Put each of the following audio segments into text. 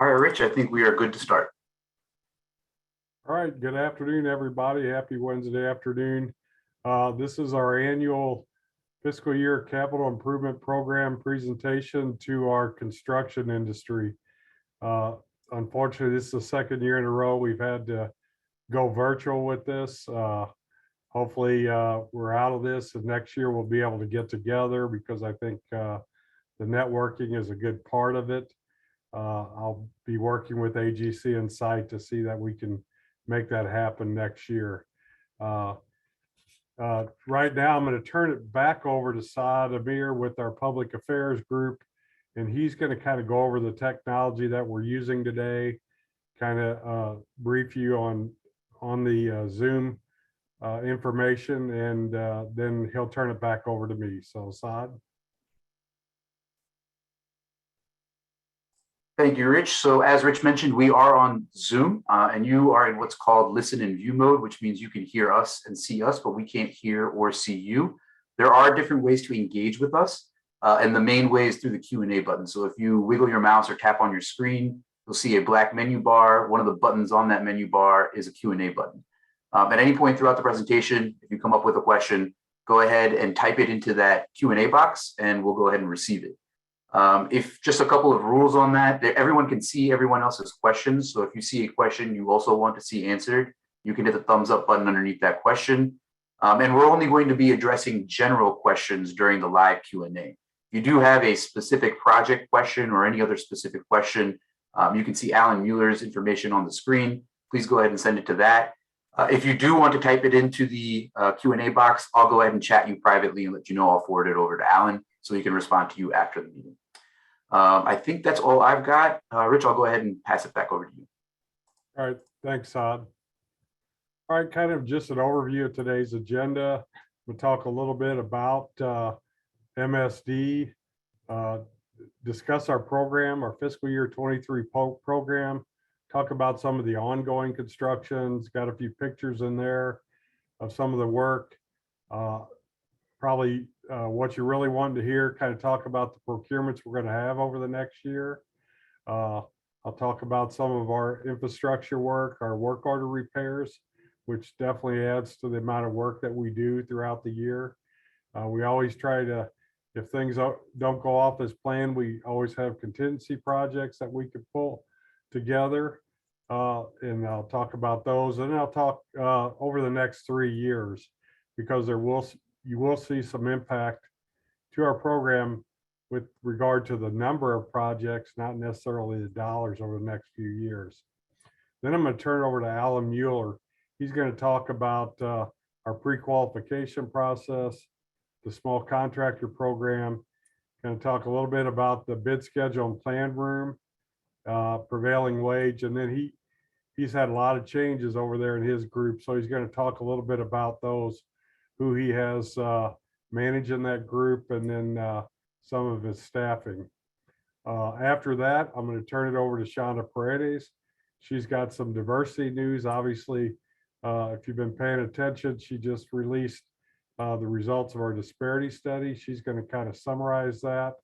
All right, Rich, I think we are good to start. All right, good afternoon, everybody. Happy Wednesday afternoon. This is our annual fiscal year capital improvement program presentation to our construction industry. Unfortunately, this is the second year in a row we've had to go virtual with this. Hopefully we're out of this and next year we'll be able to get together because I think the networking is a good part of it. I'll be working with AGC and site to see that we can make that happen next year. Right now, I'm going to turn it back over to Saad Amir with our public affairs group, and he's going to kind of go over the technology that we're using today, kind of brief you on the Zoom information, and then he'll turn it back over to me. So, Saad. Thank you, Rich. So as Rich mentioned, we are on Zoom and you are in what's called listen and view mode, which means you can hear us and see us, but we can't hear or see you. There are different ways to engage with us, and the main way is through the Q&A button. So if you wiggle your mouse or tap on your screen, you'll see a black menu bar. One of the buttons on that menu bar is a Q&A button. At any point throughout the presentation, if you come up with a question, go ahead and type it into that Q&A box and we'll go ahead and receive it. If just a couple of rules on that, everyone can see everyone else's questions. So if you see a question you also want to see answered, you can hit the thumbs up button underneath that question. And we're only going to be addressing general questions during the live Q&A. If you do have a specific project question or any other specific question, you can see Alan Mueller's information on the screen. Please go ahead and send it to that. If you do want to type it into the Q&A box, I'll go ahead and chat you privately and let you know. I'll forward it over to Alan so he can respond to you after the meeting. I think that's all I've got. Rich, I'll go ahead and pass it back over to you. All right, thanks, Saad. All right, kind of just an overview of today's agenda. We'll talk a little bit about MSD, discuss our program, our fiscal year 23 program, talk about some of the ongoing constructions, got a few pictures in there of some of the work. Probably what you really wanted to hear, kind of talk about the procurements we're going to have over the next year. I'll talk about some of our infrastructure work, our work order repairs, which definitely adds to the amount of work that we do throughout the year. We always try to, if things don't go off as planned, we always have contingency projects that we can pull together. And I'll talk about those. And I'll talk over the next 3 years, because you will see some impact to our program with regard to the number of projects, not necessarily the dollars over the next few years. Then I'm going to turn it over to Alan Mueller. He's going to talk about our pre-qualification process, the small contractor program, going to talk a little bit about the bid schedule and plan room, prevailing wage, and then he's had a lot of changes over there in his group, so he's going to talk a little bit about those, who he has managing that group, and then some of his staffing. After that, I'm going to turn it over to Shonda Paredes. She's got some diversity news. Obviously, if you've been paying attention, she just released the results of our Disparity Study. She's going to kind of summarize that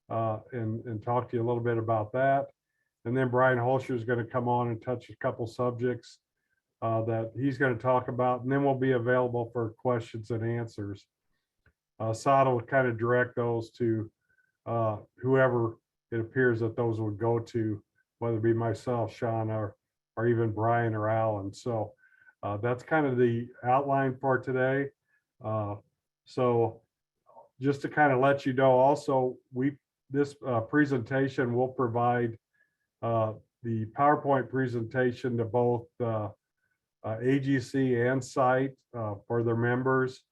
and talk to you a little bit about that. And then Brian Holscher is going to come on and touch a couple subjects that he's going to talk about, and then we'll be available for questions and answers. Saad will kind of direct those to whoever it appears that those would go to, whether it be myself, Sean, or even Brian or Alan. So that's kind of the outline for today. So just to kind of let you know, also, this presentation will provide the PowerPoint presentation to both AGC and site for their members.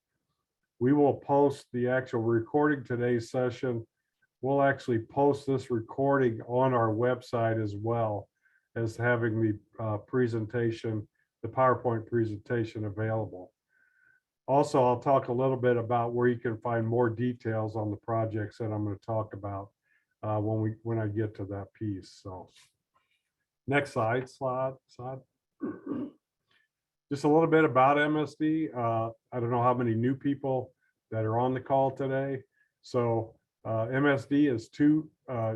We will post the actual recording today's session. We'll actually post this recording on our website as well as having the presentation, the PowerPoint presentation available. Also, I'll talk a little bit about where you can find more details on the projects that I'm going to talk about when I get to that piece. So next slide. Just a little bit about MSD. I don't know how many new people that are on the call today. So MSD is two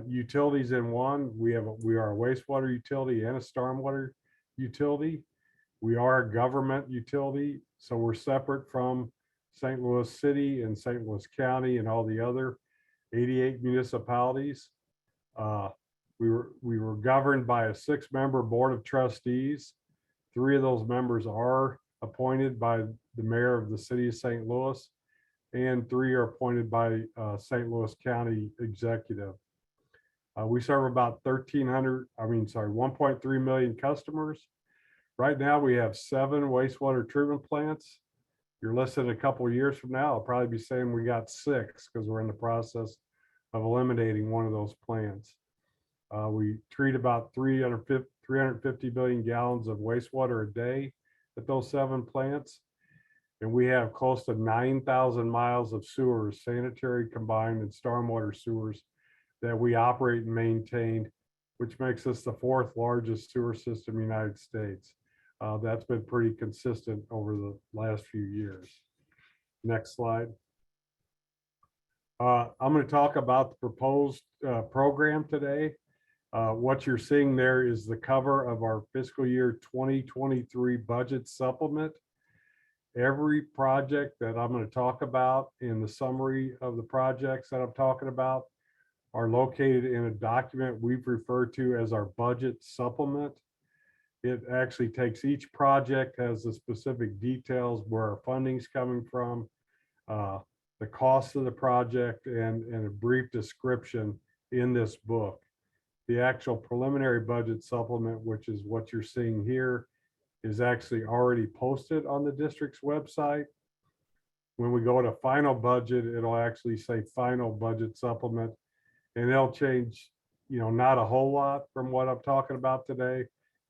utilities in one. We are a wastewater utility and a stormwater utility. We are a government utility, so we're separate from St. Louis City and St. Louis County and all the other 88 municipalities. We were governed by a 6-member Board of Trustees. 3 of those members are appointed by the mayor of the city of St. Louis, and 3 are appointed by St. Louis County Executive. We serve about 1.3 million customers. Right now, we have 7 wastewater treatment plants. You're listening a couple of years from now, I'll probably be saying we got 6 because we're in the process of eliminating one of those plants. We treat about 350 billion gallons of wastewater a day at those 7 plants. And we have close to 9,000 miles of sewers, sanitary combined and stormwater sewers that we operate and maintain, which makes us the 4th largest sewer system in the United States. That's been pretty consistent over the last few years. Next slide. I'm going to talk about the proposed program today. What you're seeing there is the cover of our fiscal year 2023 budget supplement. Every project that I'm going to talk about in the summary of the projects that I'm talking about are located in a document we've referred to as our budget supplement. It actually takes each project, has the specific details, where our funding's coming from, the cost of the project, and a brief description in this book. The actual preliminary budget supplement, which is what you're seeing here, is actually already posted on the district's website. When we go to final budget, it'll actually say final budget supplement, and it'll change, not a whole lot from what I'm talking about today,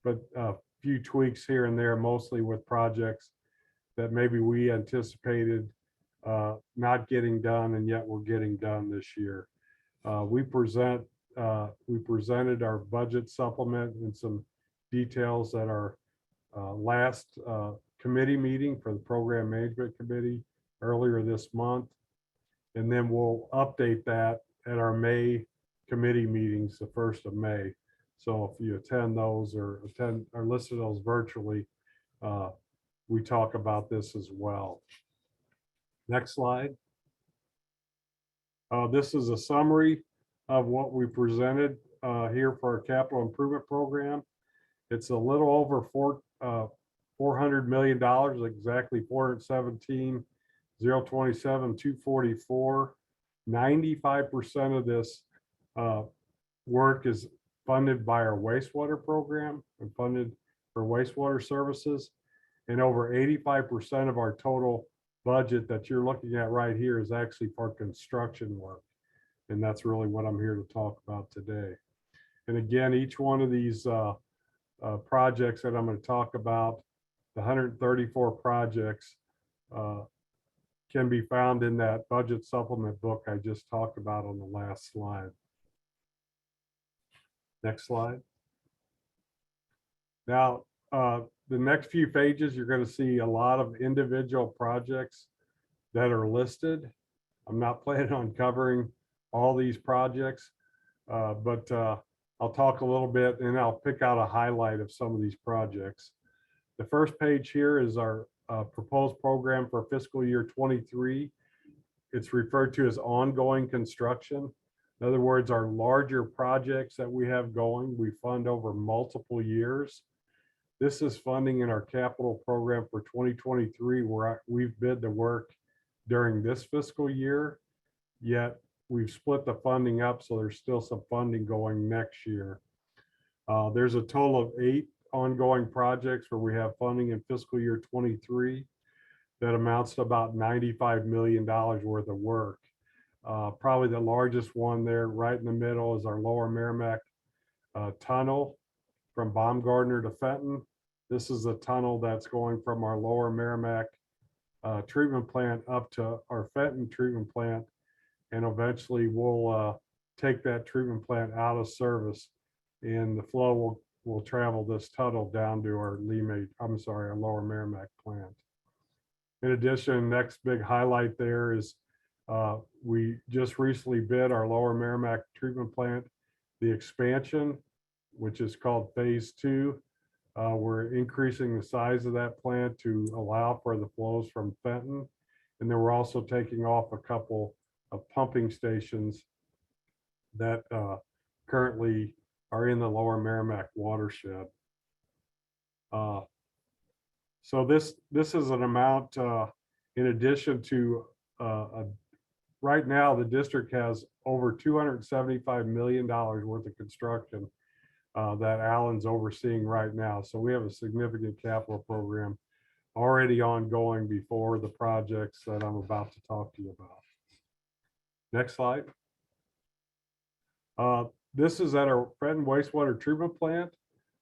but a few tweaks here and there, mostly with projects that maybe we anticipated not getting done, and yet we're getting done this year. We presented our budget supplement and some details at our last committee meeting for the Program Management Committee earlier this month. And then we'll update that at our May committee meetings, the 1st of May. So if you attend those or listen to those virtually, we talk about this as well. Next slide. This is a summary of what we presented here for our capital improvement program. It's a little over $400 million, exactly 417,027,244. 95% of this work is funded by our wastewater program and funded for wastewater services. And over 85% of our total budget that you're looking at right here is actually for construction work. And that's really what I'm here to talk about today. And again, each one of these projects that I'm going to talk about, the 134 projects, can be found in that budget supplement book I just talked about on the last slide. Next slide. Now, the next few pages, you're going to see a lot of individual projects that are listed. I'm not planning on covering all these projects, but I'll talk a little bit and I'll pick out a highlight of some of these projects. The first page here is our proposed program for fiscal year 23. It's referred to as ongoing construction. In other words, our larger projects that we have going, we fund over multiple years. This is funding in our capital program for 2023, where we've bid the work during this fiscal year, yet we've split the funding up, so there's still some funding going next year. There's a total of 8 ongoing projects where we have funding in fiscal year 23 that amounts to about $95 million worth of work. Probably the largest one there right in the middle is our Lower Merrimack tunnel from Baumgardner to Fenton. This is a tunnel that's going from our Lower Merrimack treatment plant up to our Fenton treatment plant. And eventually we'll take that treatment plant out of service, and the flow will travel this tunnel down to our our Lower Merrimack plant. In addition, next big highlight there is We just recently bid our Lower Merrimack treatment plant, the expansion, which is called phase 2. We're increasing the size of that plant to allow for the flows from Fenton. And then we're also taking off a couple of pumping stations that currently are in the Lower Merrimack watershed. So this is an amount in addition to right now the district has over $275 million worth of construction that Alan's overseeing right now. So we have a significant capital program already ongoing before the projects that I'm about to talk to you about. Next slide. This is at our Fenton wastewater treatment plant.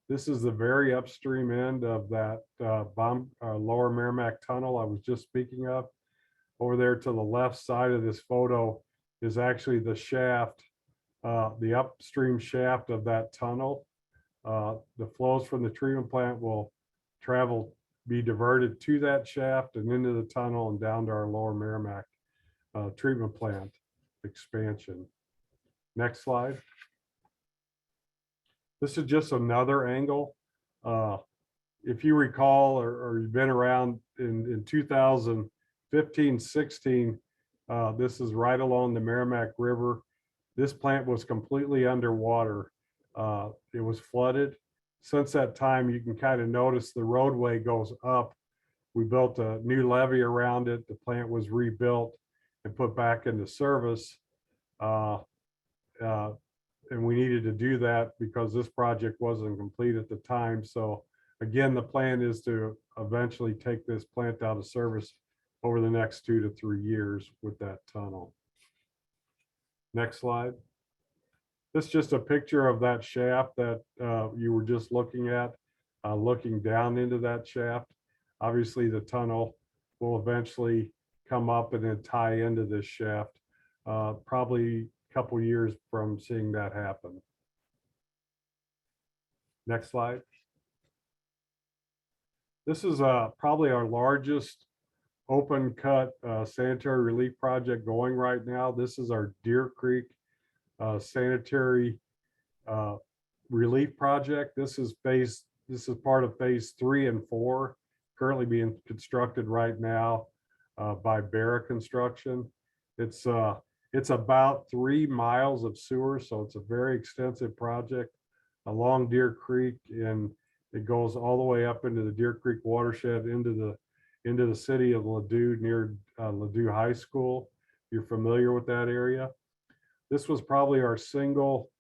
This is the very upstream end of that Lower Merrimack tunnel I was just speaking of. Over there to the left side of this photo is actually the shaft, the upstream shaft of that tunnel. The flows from the treatment plant will be diverted to that shaft and into the tunnel and down to our Lower Merrimack treatment plant expansion. Next slide. This is just another angle. If you recall, or you've been around in 2015, 16, this is right along the Merrimack River. This plant was completely underwater. It was flooded. Since that time, you can kind of notice the roadway goes up. We built a new levee around it. The plant was rebuilt and put back into service. And we needed to do that because this project wasn't complete at the time. So again, the plan is to eventually take this plant out of service over the next 2 to 3 years with that tunnel. Next slide. This is just a picture of that shaft that you were just looking at, looking down into that shaft. Obviously, the tunnel will eventually come up and then tie into this shaft, probably a couple years from seeing that happen. Next slide. This is probably our largest open cut sanitary relief project going right now. This is our Deer Creek sanitary relief project. This is part of phase 3 and 4, currently being constructed right now by Barra Construction. It's about 3 miles of sewer, so it's a very extensive project along Deer Creek, and it goes all the way up into the Deer Creek watershed into the city of Ladue near Ladue High School. You're familiar with that area. This was probably our single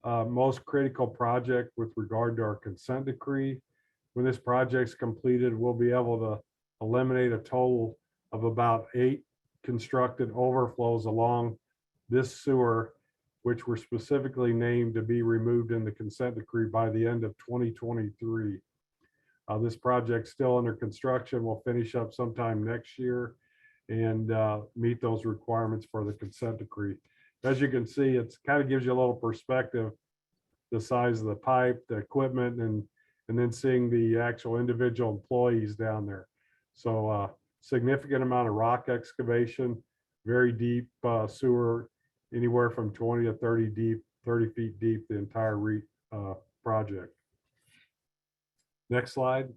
most critical project with regard to our consent decree. When this project's completed, we'll be able to eliminate a total of about 8 constructed overflows along this sewer, which were specifically named to be removed in the consent decree by the end of 2023. This project's still under construction. We'll finish up sometime next year and meet those requirements for the consent decree. As you can see, it kind of gives you a little perspective, the size of the pipe, the equipment, and then seeing the actual individual employees down there. So significant amount of rock excavation, very deep sewer, anywhere from 20 to 30 feet deep, the entire project. Next slide.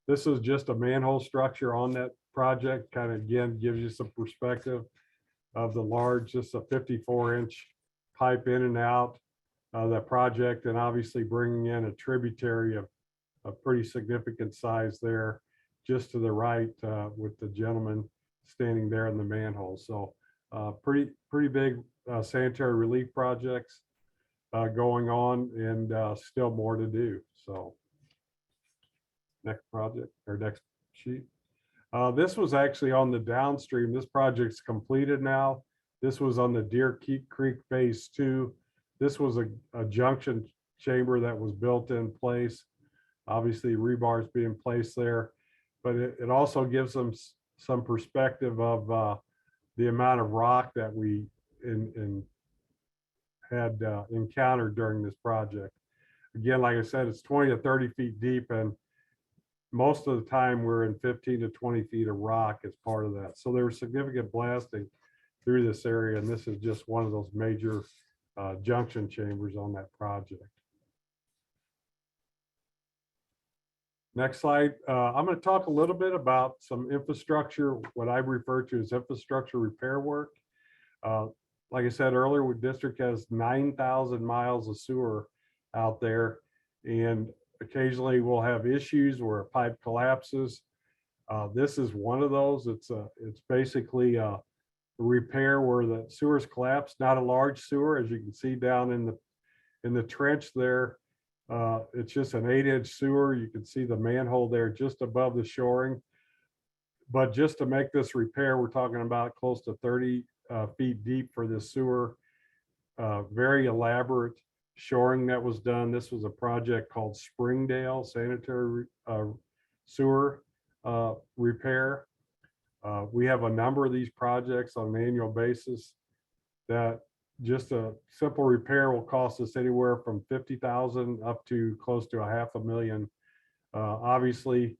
This is just a manhole structure on that project, kind of again gives you some perspective of the large, just a 54-inch pipe in and out of that project, and obviously bringing in a tributary of a pretty significant size there, just to the right with the gentleman standing there in the manhole. So pretty big sanitary relief projects going on, and still more to do. So next project or next sheet. This was actually on the downstream. This project's completed now. This was on the Deer Creek phase 2. This was a junction chamber that was built in place. Obviously rebars being placed there, but it also gives them some perspective of the amount of rock that we had encountered during this project. Again, like I said, it's 20 to 30 feet deep, and most of the time we're in 15 to 20 feet of rock as part of that. So there was significant blasting through this area, and this is just one of those major junction chambers on that project. Next slide. I'm going to talk a little bit about some infrastructure, what I refer to as infrastructure repair work. Like I said earlier, the district has 9,000 miles of sewer out there, and occasionally we'll have issues where a pipe collapses. This is one of those. It's basically a repair where the sewer's collapsed, not a large sewer, as you can see down in the trench there. It's just an 8-inch sewer. You can see the manhole there just above the shoring. But just to make this repair, we're talking about close to 30 feet deep for this sewer. Very elaborate shoring that was done. This was a project called Springdale Sanitary Sewer Repair. We have a number of these projects on an annual basis that just a simple repair will cost us anywhere from $50,000 up to close to $500,000. Obviously,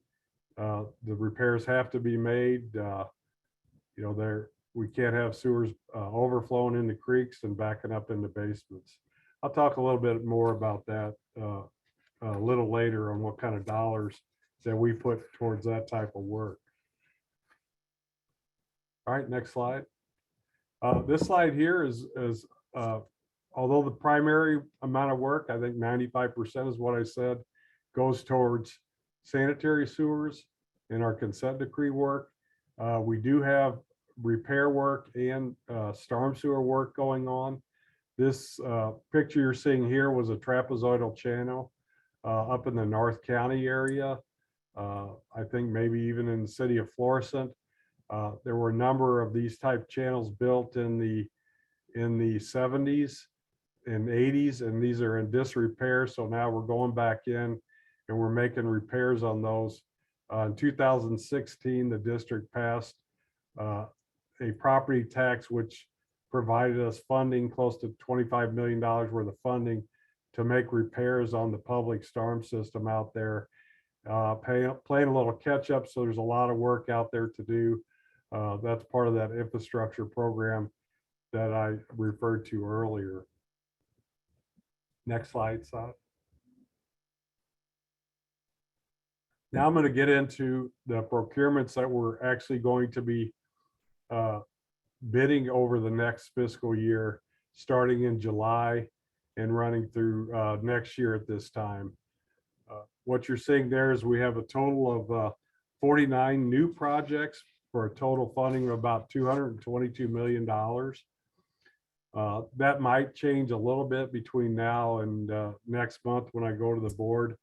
the repairs have to be made. We can't have sewers overflowing into creeks and backing up into basements. I'll talk a little bit more about that a little later on what kind of dollars that we put towards that type of work. All right, next slide. This slide here is although the primary amount of work, I think 95% is what I said, goes towards sanitary sewers and our consent decree work. We do have repair work and storm sewer work going on. This picture you're seeing here was a trapezoidal channel up in the North County area. I think maybe even in the city of Florissant. There were a number of these type channels built in the 70s and 80s, and these are in disrepair. So now we're going back in and we're making repairs on those. In 2016, the district passed a property tax which provided us funding, close to $25 million worth of funding to make repairs on the public storm system out there. Playing a little catch up, so there's a lot of work out there to do. That's part of that infrastructure program that I referred to earlier. Next slide, Sat. Now I'm going to get into the procurements that we're actually going to be bidding over the next fiscal year, starting in July and running through next year at this time. What you're seeing there is we have a total of 49 new projects for a total funding of about $222 million. That might change a little bit between now and next month when I go to the board,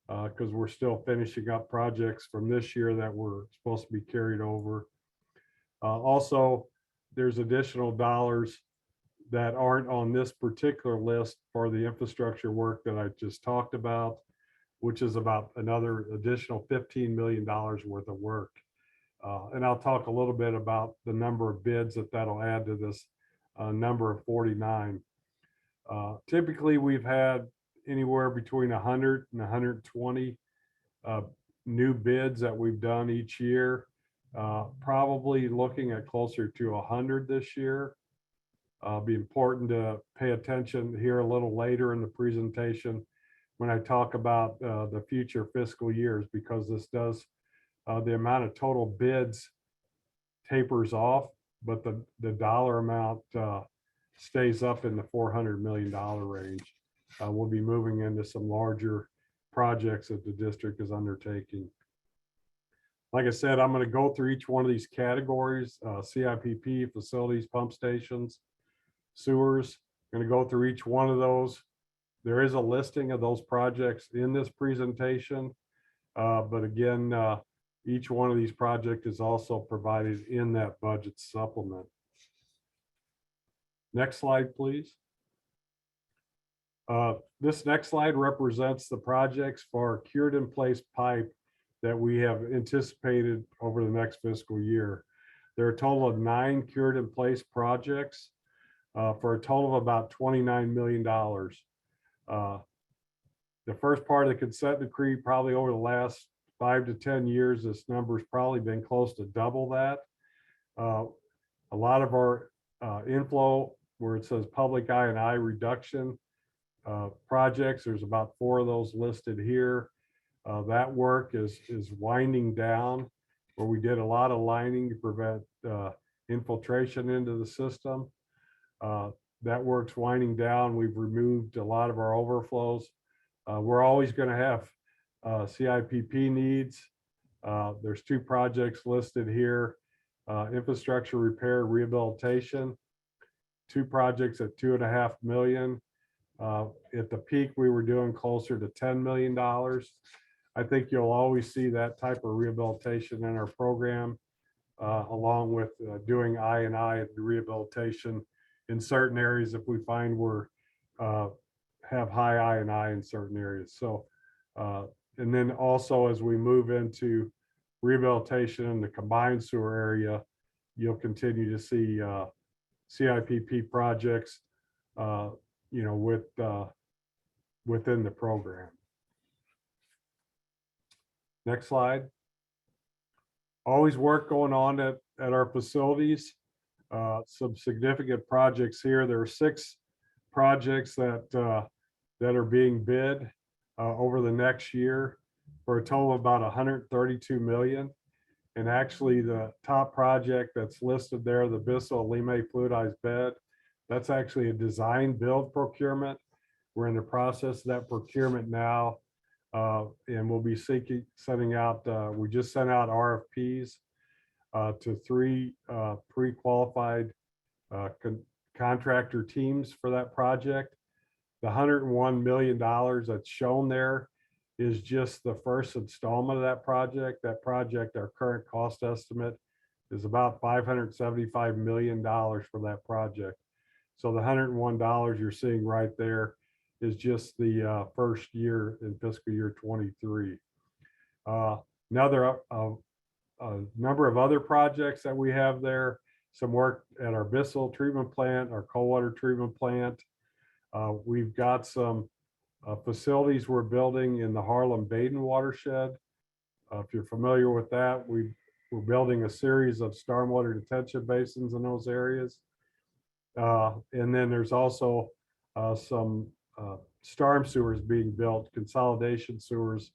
because we're still finishing up projects from this year that were supposed to be carried over. Also, there's additional dollars that aren't on this particular list for the infrastructure work that I just talked about, which is about another additional $15 million worth of work. And I'll talk a little bit about the number of bids that'll add to this number of 49. Typically, we've had anywhere between 100 and 120 new bids that we've done each year. Probably looking at closer to 100 this year. Be important to pay attention here a little later in the presentation when I talk about the future fiscal years, because this does the amount of total bids tapers off, but the dollar amount stays up in the $400 million range. We'll be moving into some larger projects that the district is undertaking. Like I said, I'm going to go through each one of these categories: CIPP, facilities, pump stations, sewers. I'm going to go through each one of those. There is a listing of those projects in this presentation, but again, each one of these projects is also provided in that budget supplement. Next slide, please. This next slide represents the projects for cured in place pipe that we have anticipated over the next fiscal year. There are a total of 9 cured in place projects for a total of about $29 million. The first part of the consent decree, probably over the last 5 to 10 years, this number's probably been close to double that. A lot of our inflow, where it says public I&I reduction projects, there's about 4 of those listed here. That work is winding down, where we did a lot of lining to prevent infiltration into the system. That work's winding down. We've removed a lot of our overflows. We're always going to have CIPP needs. There's 2 projects listed here, infrastructure repair, rehabilitation, 2 projects at $2.5 million. At the peak, we were doing closer to $10 million. I think you'll always see that type of rehabilitation in our program, along with doing I&I and rehabilitation in certain areas if we find we're have high I&I in certain areas. So, and then also as we move into rehabilitation in the combined sewer area, you'll continue to see CIPP projects, you know, within the program. Next slide. Always work going on at our facilities. Some significant projects here. There are 6 projects that are being bid over the next year for a total of about $132 million. And actually the top project that's listed there, the Bissell Lime fluidized bed, that's actually a design build procurement. We're in the process of that procurement now. And we'll be sending out, we just sent out RFPs to 3 pre-qualified contractor teams for that project. The $101 million that's shown there is just the first installment of that project. That project, our current cost estimate is about $575 million for that project. So the $101 you're seeing right there is just the first year in fiscal year 23. Another number of other projects that we have there, some work at our Bissell treatment plant, our cold water treatment plant. We've got some facilities we're building in the Harlem-Baden watershed. If you're familiar with that, we're building a series of stormwater detention basins in those areas. And then there's also some storm sewers being built, consolidation sewers.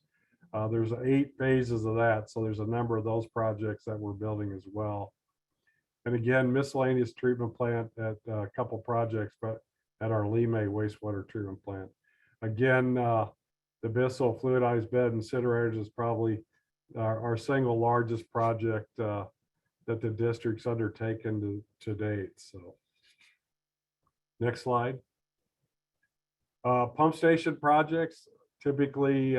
There's 8 phases of that. So there's a number of those projects that we're building as well. And again, miscellaneous treatment plant at a couple projects, but at our Lime wastewater treatment plant. Again, the Bissell fluidized bed incinerators is probably our single largest project that the district's undertaken to date. So next slide. Pump station projects, typically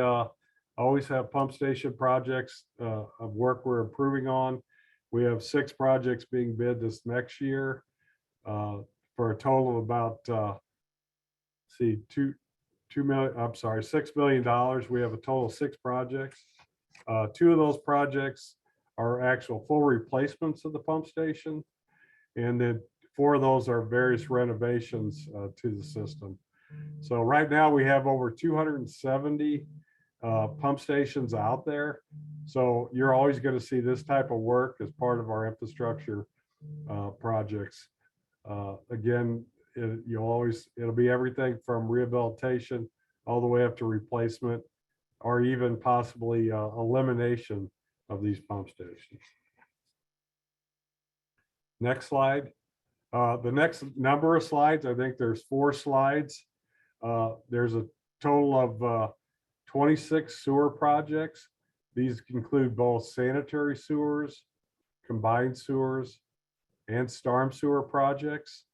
always have pump station projects of work we're improving on. We have 6 projects being bid this next year for a total of about, $6 million. We have a total of 6 projects. 2 of those projects are actual full replacements of the pump station. And then 4 of those are various renovations to the system. So right now we have over 270 pump stations out there. So you're always going to see this type of work as part of our infrastructure projects. Again, it'll be everything from rehabilitation all the way up to replacement, or even possibly elimination of these pump stations. Next slide. The next number of slides, I think there's 4 slides. There's a total of 26 sewer projects. These include both sanitary sewers, combined sewers, and storm sewer projects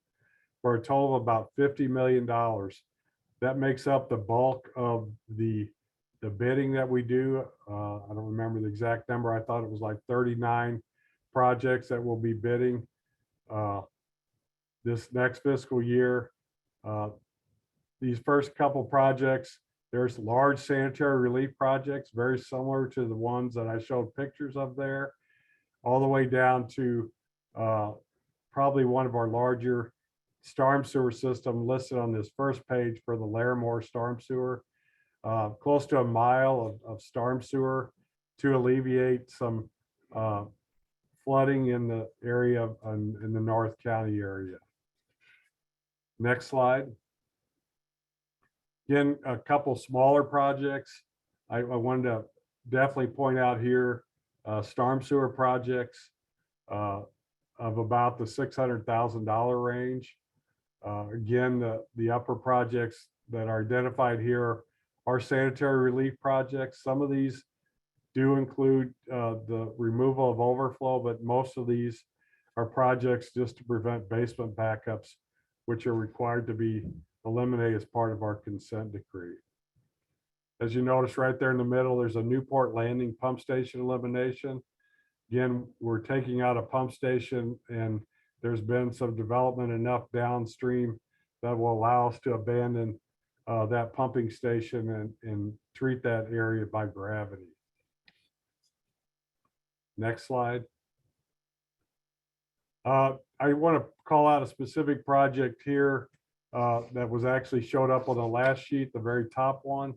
for a total of about $50 million. That makes up the bulk of the bidding that we do. I don't remember the exact number. I thought it was like 39 projects that we'll be bidding this next fiscal year. These first couple projects, there's large sanitary relief projects, very similar to the ones that I showed pictures of there, all the way down to probably one of our larger storm sewer system listed on this first page for the Larimore storm sewer. Close to a mile of storm sewer to alleviate some flooding in the area in the North County area. Next slide. Again, a couple smaller projects. I wanted to definitely point out here storm sewer projects of about the $600,000 range. Again, the upper projects that are identified here are sanitary relief projects. Some of these do include the removal of overflow, but most of these are projects just to prevent basement backups, which are required to be eliminated as part of our consent decree. As you notice right there in the middle, there's a Newport Landing pump station elimination. Again, we're taking out a pump station, and there's been some development enough downstream that will allow us to abandon that pumping station and treat that area by gravity. Next slide. I want to call out a specific project here that was actually showed up on the last sheet, the very top one.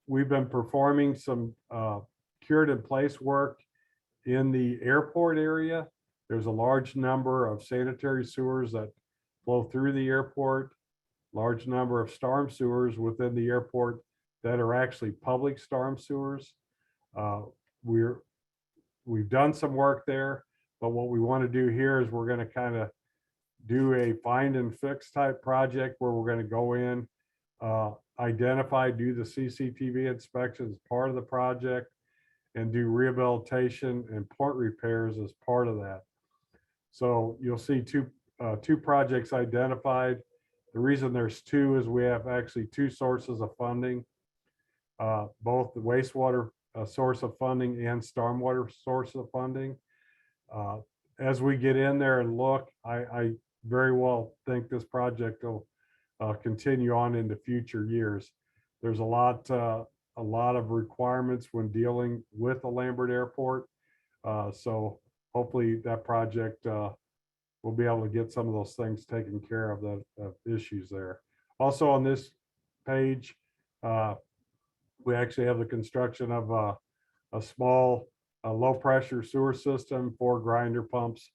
We've been performing some cured in place work in the airport area. There's a large number of sanitary sewers that flow through the airport, large number of storm sewers within the airport that are actually public storm sewers. We've done some work there, but what we want to do here is we're going to kind of do a find and fix type project where we're going to go in, identify, do the CCTV inspections as part of the project, and do rehabilitation and port repairs as part of that. So you'll see two projects identified. The reason there's two is we have actually two sources of funding, both the wastewater source of funding and stormwater source of funding. As we get in there and look, I very well think this project will continue on into future years. There's a lot of requirements when dealing with the Lambert Airport. So hopefully that project we'll be able to get some of those things taken care of, the issues there. Also on this page, we actually have the construction of a small low pressure sewer system for grinder pumps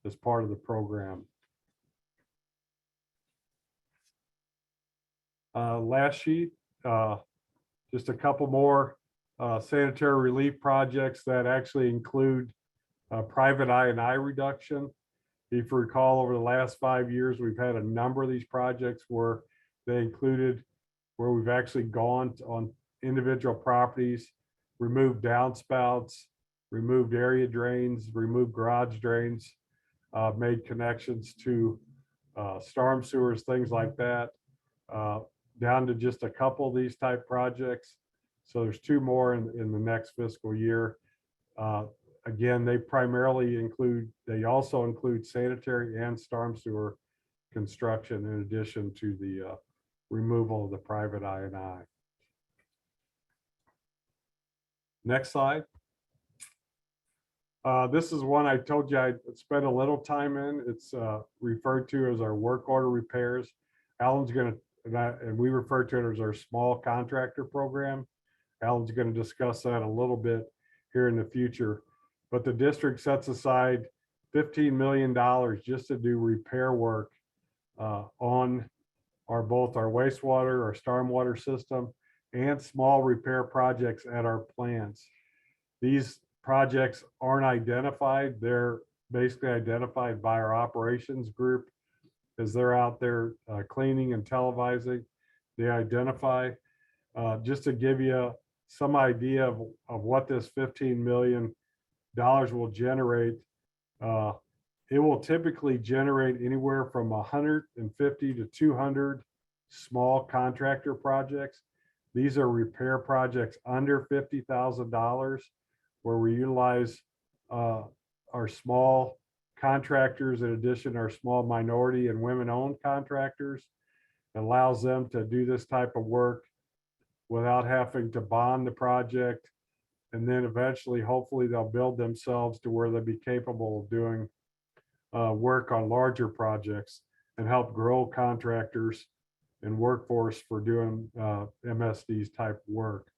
as part of the program. Last sheet, just a couple more sanitary relief projects that actually include private I&I reduction. If you recall, over the last 5 years, we've had a number of these projects where we've actually gone on individual properties, removed downspouts, removed area drains, removed garage drains, made connections to storm sewers, things like that, down to just a couple of these type projects. So there's two more in the next fiscal year. Again, they also include sanitary and storm sewer construction in addition to the removal of the private I&I. Next slide. This is one I told you I'd spend a little time in. It's referred to as our work order repairs. Alan's going to, and we refer to it as our small contractor program. Alan's going to discuss that a little bit here in the future. But the district sets aside $15 million just to do repair work on both our wastewater, our stormwater system, and small repair projects at our plants. These projects aren't identified. They're basically identified by our operations group as they're out there cleaning and televising. They identify, just to give you some idea of what this $15 million will generate. It will typically generate anywhere from 150 to 200 small contractor projects. These are repair projects under $50,000 where we utilize our small contractors, in addition to our small minority and women-owned contractors. It allows them to do this type of work without having to bond the project. And then eventually, hopefully, they'll build themselves to where they'll be capable of doing work on larger projects and help grow contractors and workforce for doing MSD's type work.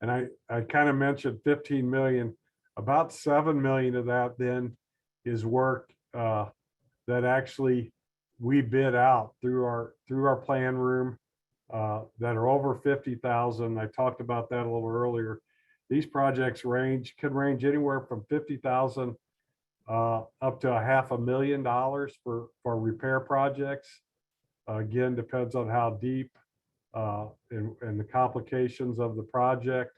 And I kind of mentioned 15 million, about 7 million of that then is work that actually we bid out through our plan room that are over 50,000. I talked about that a little earlier. These projects could range anywhere from 50,000 up to $500,000 for repair projects. Again, depends on how deep and the complications of the project.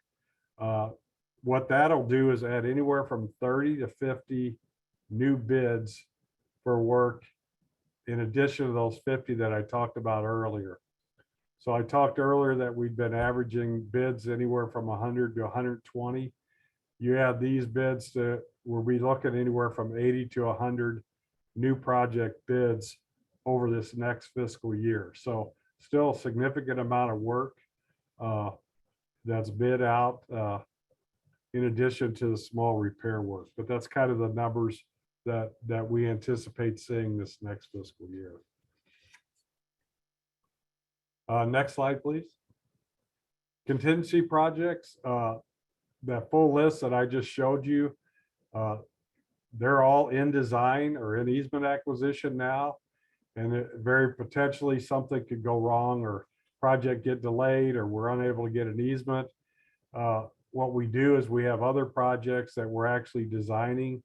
What that'll do is add anywhere from 30 to 50 new bids for work in addition to those 50 that I talked about earlier. So I talked earlier that we've been averaging bids anywhere from 100 to 120. You add these bids to, we'll be looking anywhere from 80 to 100 new project bids over this next fiscal year. So still a significant amount of work that's bid out in addition to the small repair work. But that's kind of the numbers that we anticipate seeing this next fiscal year. Next slide, please. Contingency projects, that full list that I just showed you, they're all in design or in easement acquisition now. And very potentially something could go wrong or project get delayed or we're unable to get an easement. What we do is we have other projects that we're actually designing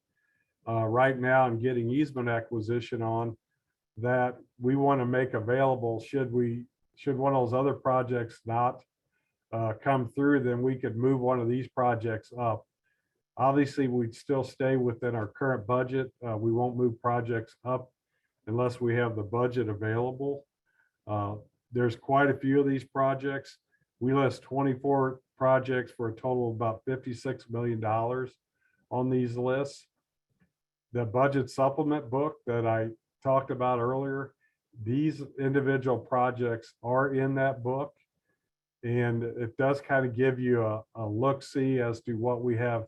right now and getting easement acquisition on that we want to make available should one of those other projects not come through, then we could move one of these projects up. Obviously, we'd still stay within our current budget. We won't move projects up unless we have the budget available. There's quite a few of these projects. We list 24 projects for a total of about $56 million on these lists. The budget supplement book that I talked about earlier, these individual projects are in that book. And it does kind of give you a look-see as to what we have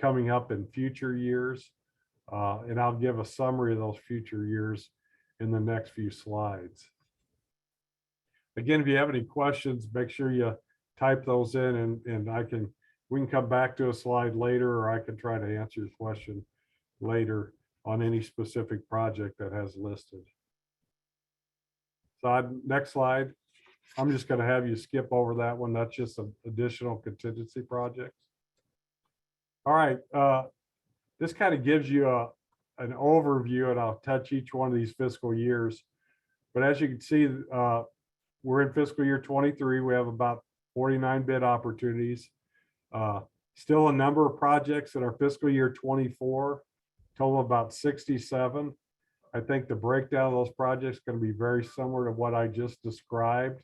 coming up in future years. And I'll give a summary of those future years in the next few slides. Again, if you have any questions, make sure you type those in and we can come back to a slide later, or I can try to answer your question later on any specific project that has listed. So next slide. I'm just going to have you skip over that one. That's just some additional contingency projects. All right. This kind of gives you an overview, and I'll touch each one of these fiscal years. But as you can see, we're in fiscal year 23. We have about 49 bid opportunities. Still a number of projects in our fiscal year 24, total about 67. I think the breakdown of those projects is going to be very similar to what I just described.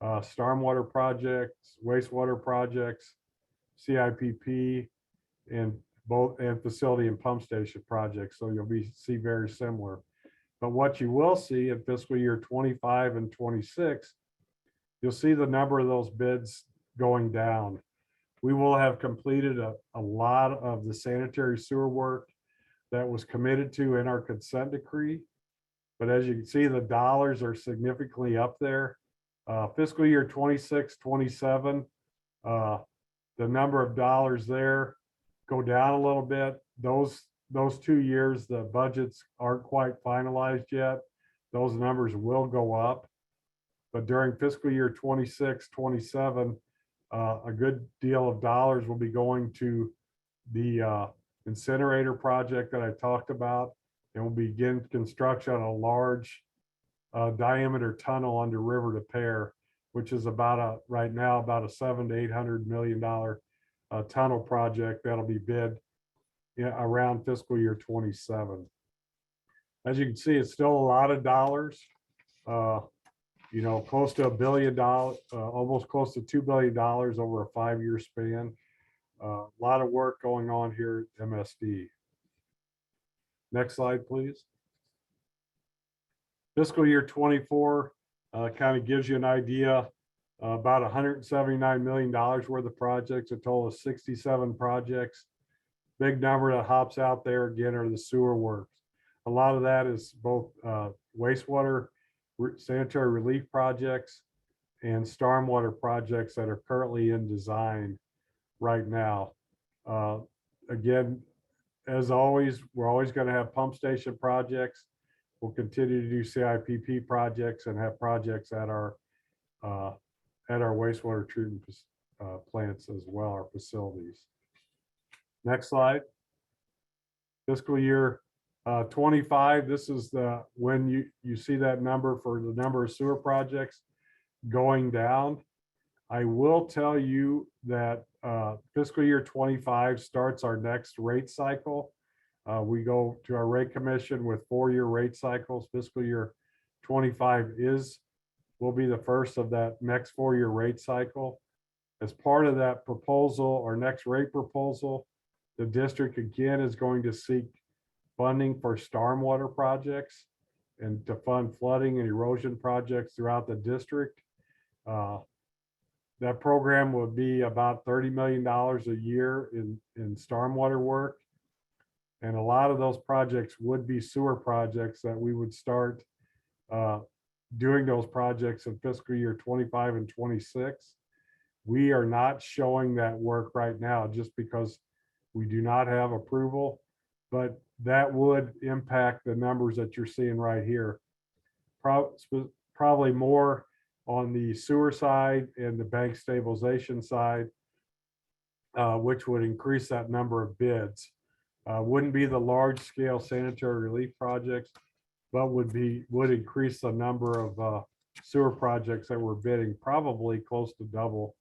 Stormwater projects, wastewater projects, CIPP, and facility and pump station projects. So you'll see very similar. But what you will see in fiscal year 25 and 26, you'll see the number of those bids going down. We will have completed a lot of the sanitary sewer work that was committed to in our consent decree. But as you can see, the dollars are significantly up there. Fiscal year 26, 27, the number of dollars there go down a little bit. Those 2 years, the budgets aren't quite finalized yet. Those numbers will go up. But during fiscal year 26, 27, a good deal of dollars will be going to the incinerator project that I talked about, and we'll begin construction on a large diameter tunnel under River to Pear, which is right now about a $700 to $800 million tunnel project that'll be bid around fiscal year 27. As you can see, it's still a lot of dollars. Close to $1 billion, almost close to $2 billion over a 5-year span. A lot of work going on here at MSD. Next slide, please. Fiscal year 24 kind of gives you an idea, about $179 million worth of projects, a total of 67 projects. Big number that hops out there again are the sewer works. A lot of that is both wastewater, sanitary relief projects, and stormwater projects that are currently in design. right now. Again, as always, we're always going to have pump station projects. We'll continue to do CIPP projects and have projects at our wastewater treatment plants as well, our facilities. Next slide. Fiscal year 25. This is the when you see that number for the number of sewer projects going down. I will tell you that fiscal year 25 starts our next rate cycle. We go to our rate commission with 4-year rate cycles. Fiscal year 25 will be the first of that next 4-year rate cycle. As part of that proposal, our next rate proposal, the district again is going to seek funding for stormwater projects and to fund flooding and erosion projects throughout the district. That program would be about $30 million a year in stormwater work. And a lot of those projects would be sewer projects that we would start doing those projects in fiscal year 25 and 26. We are not showing that work right now just because we do not have approval, but that would impact the numbers that you're seeing right here. Probably more on the sewer side and the bank stabilization side, which would increase that number of bids. Wouldn't be the large scale sanitary relief projects, but would increase the number of sewer projects that we're bidding, probably close to double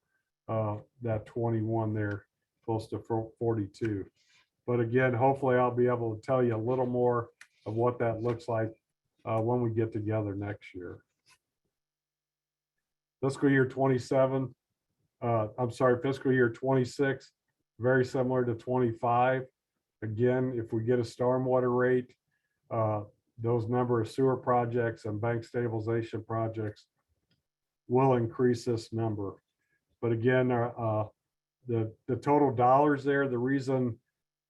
that 21 there, close to 42. But again, hopefully I'll be able to tell you a little more of what that looks like when we get together next year. Fiscal year 27, fiscal year 26, very similar to 25. Again, if we get a stormwater rate, those number of sewer projects and bank stabilization projects will increase this number. But again, the total dollars there, the reason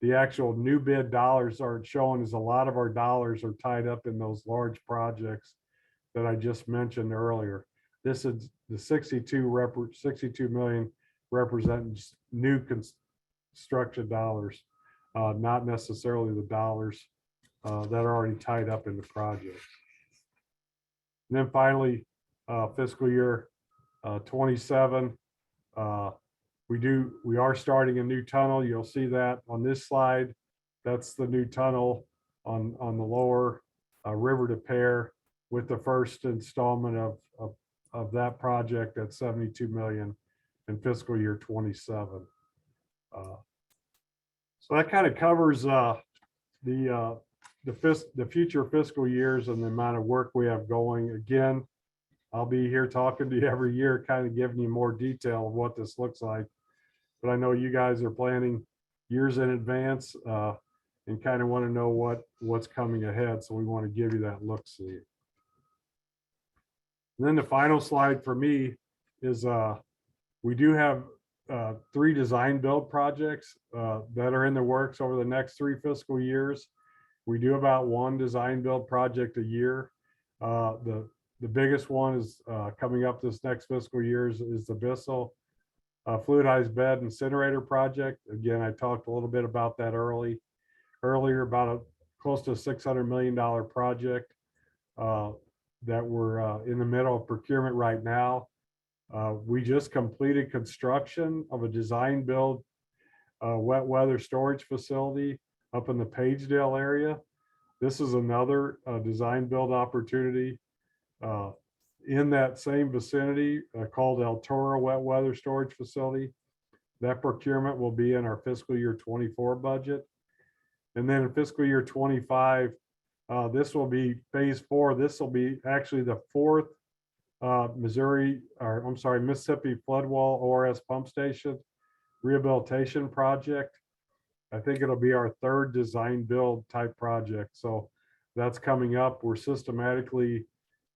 the actual new bid dollars aren't showing is a lot of our dollars are tied up in those large projects that I just mentioned earlier. This is the 62 million represents new construction dollars, not necessarily the dollars that are already tied up in the project. And then finally, fiscal year 27, we are starting a new tunnel. You'll see that on this slide. That's the new tunnel on the lower river to Pear, with the first installment of that project at 72 million in fiscal year 27. So that kind of covers the future fiscal years and the amount of work we have going. Again, I'll be here talking to you every year, kind of giving you more detail of what this looks like. But I know you guys are planning years in advance and kind of want to know what's coming ahead. So we want to give you that look-see. And then the final slide for me is we do have 3 design build projects that are in the works over the next 3 fiscal years. We do about 1 design build project a year. The biggest one is coming up this next fiscal year is the Bissell fluidized bed incinerator project. Again, I talked a little bit about that earlier about a close to $600 million project that we're in the middle of procurement right now. We just completed construction of a design build wet weather storage facility up in the Pagedale area. This is another design build opportunity in that same vicinity called El Toro Wet Weather Storage Facility. That procurement will be in our fiscal year 24 budget. And then in fiscal year 25, this will be phase 4. This will be actually the 4th Mississippi Floodwall ORS pump station rehabilitation project. I think it'll be our 3rd design build type project. So that's coming up. We're systematically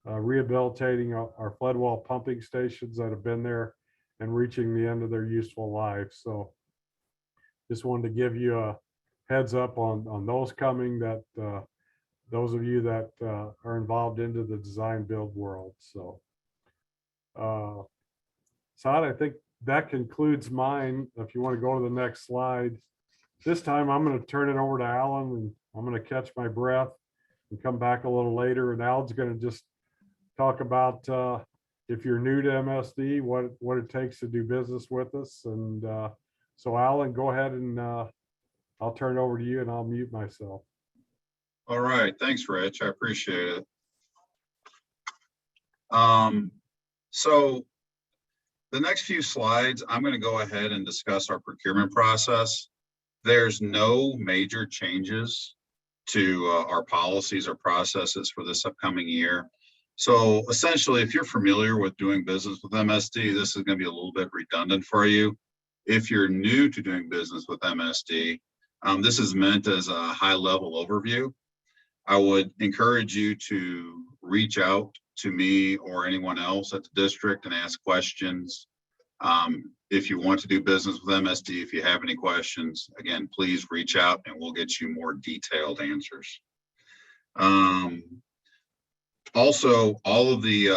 rehabilitating our floodwall pumping stations that have been there and reaching the end of their useful life. So just wanted to give you a heads up on those coming, that those of you that are involved into the design build world. So Saad, I think that concludes mine. If you want to go to the next slide. This time I'm going to turn it over to Alan, and I'm going to catch my breath and come back a little later. And Alan's going to just talk about if you're new to MSD, what it takes to do business with us. And so Alan, go ahead, and I'll turn it over to you, and I'll mute myself. All right, thanks, Rich. I appreciate it. So the next few slides, I'm going to go ahead and discuss our procurement process. There's no major changes to our policies or processes for this upcoming year. So essentially, if you're familiar with doing business with MSD, this is going to be a little bit redundant for you. If you're new to doing business with MSD, this is meant as a high-level overview. I would encourage you to reach out to me or anyone else at the district and ask questions. If you want to do business with MSD, if you have any questions, again, please reach out and we'll get you more detailed answers. Also, all of the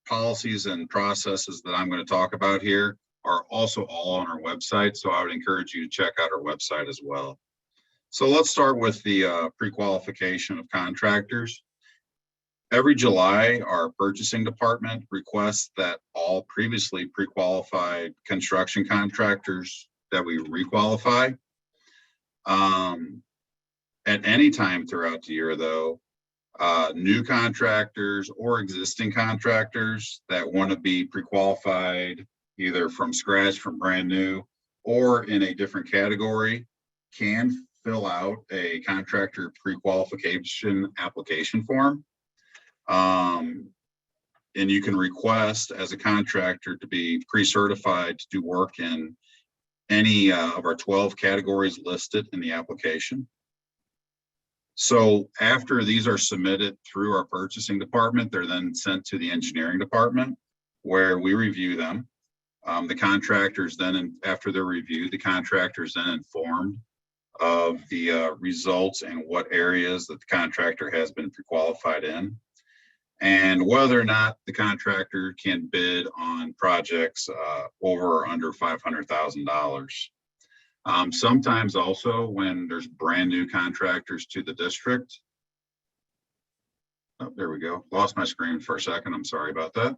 policies and processes that I'm going to talk about here are also all on our website. So I would encourage you to check out our website as well. So let's start with the pre-qualification of contractors. Every July, our purchasing department requests that all previously pre-qualified construction contractors that we requalify. At any time throughout the year, though, new contractors or existing contractors that want to be pre-qualified either from scratch, from brand new, or in a different category can fill out a contractor pre-qualification application form. And you can request as a contractor to be pre-certified to do work in any of our 12 categories listed in the application. So after these are submitted through our purchasing department, they're then sent to the engineering department where we review them. The contractors then, after they're reviewed, the contractors then informed of the results and what areas that the contractor has been pre-qualified in, and whether or not the contractor can bid on projects over or under $500,000. Sometimes also when there's brand new contractors to the district. Oh, there we go. Lost my screen for a second. I'm sorry about that.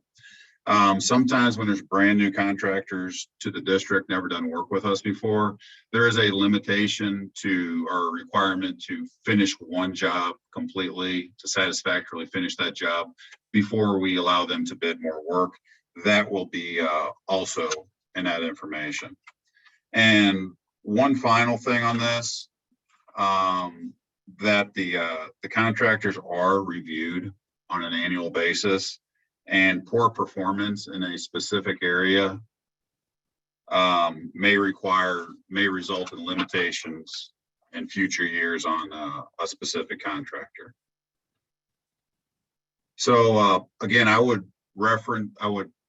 Sometimes when there's brand new contractors to the district, never done work with us before, there is a limitation to our requirement to finish one job completely, to satisfactorily finish that job before we allow them to bid more work. That will be also in that information. And one final thing on this, that the contractors are reviewed on an annual basis. And poor performance in a specific area may result in limitations in future years on a specific contractor. So again, I would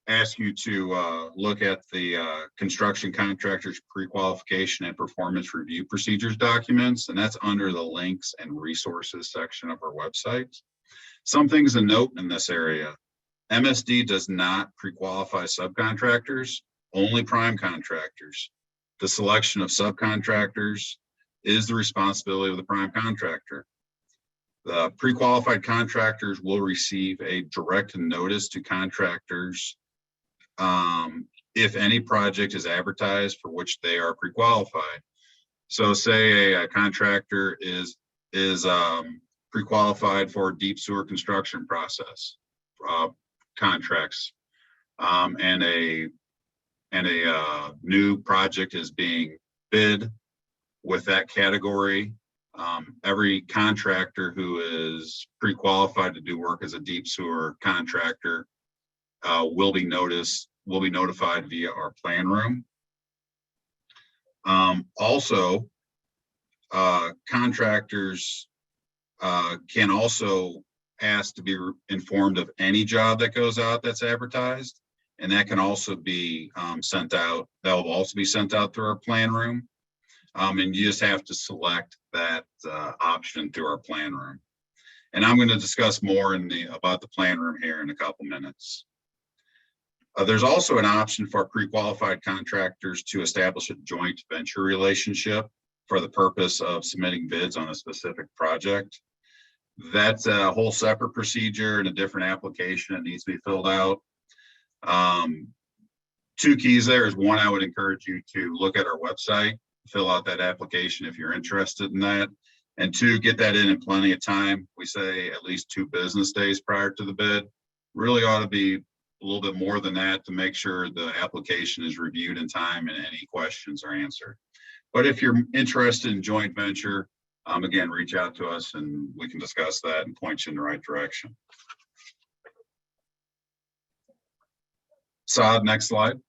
ask you to look at the construction contractors pre-qualification and performance review procedures documents, and that's under the links and resources section of our website. Some things to note in this area. MSD does not pre-qualify subcontractors, only prime contractors. The selection of subcontractors is the responsibility of the prime contractor. The pre-qualified contractors will receive a direct notice to contractors if any project is advertised for which they are pre-qualified. So say a contractor is pre-qualified for deep sewer construction process contracts, and a new project is being bid with that category. Every contractor who is pre-qualified to do work as a deep sewer contractor will be notified via our plan room. Also, contractors can also ask to be informed of any job that goes out that's advertised, and that can also be sent out. That will also be sent out through our plan room, and you just have to select that option through our plan room. And I'm going to discuss more about the plan room here in a couple minutes. There's also an option for pre-qualified contractors to establish a joint venture relationship for the purpose of submitting bids on a specific project. That's a whole separate procedure and a different application that needs to be filled out. Two keys there is, one, I would encourage you to look at our website, fill out that application if you're interested in that. And two, get that in plenty of time. We say at least 2 business days prior to the bid. Really ought to be a little bit more than that to make sure the application is reviewed in time and any questions are answered. But if you're interested in joint venture, again, reach out to us and we can discuss that and point you in the right direction. Saad, next slide.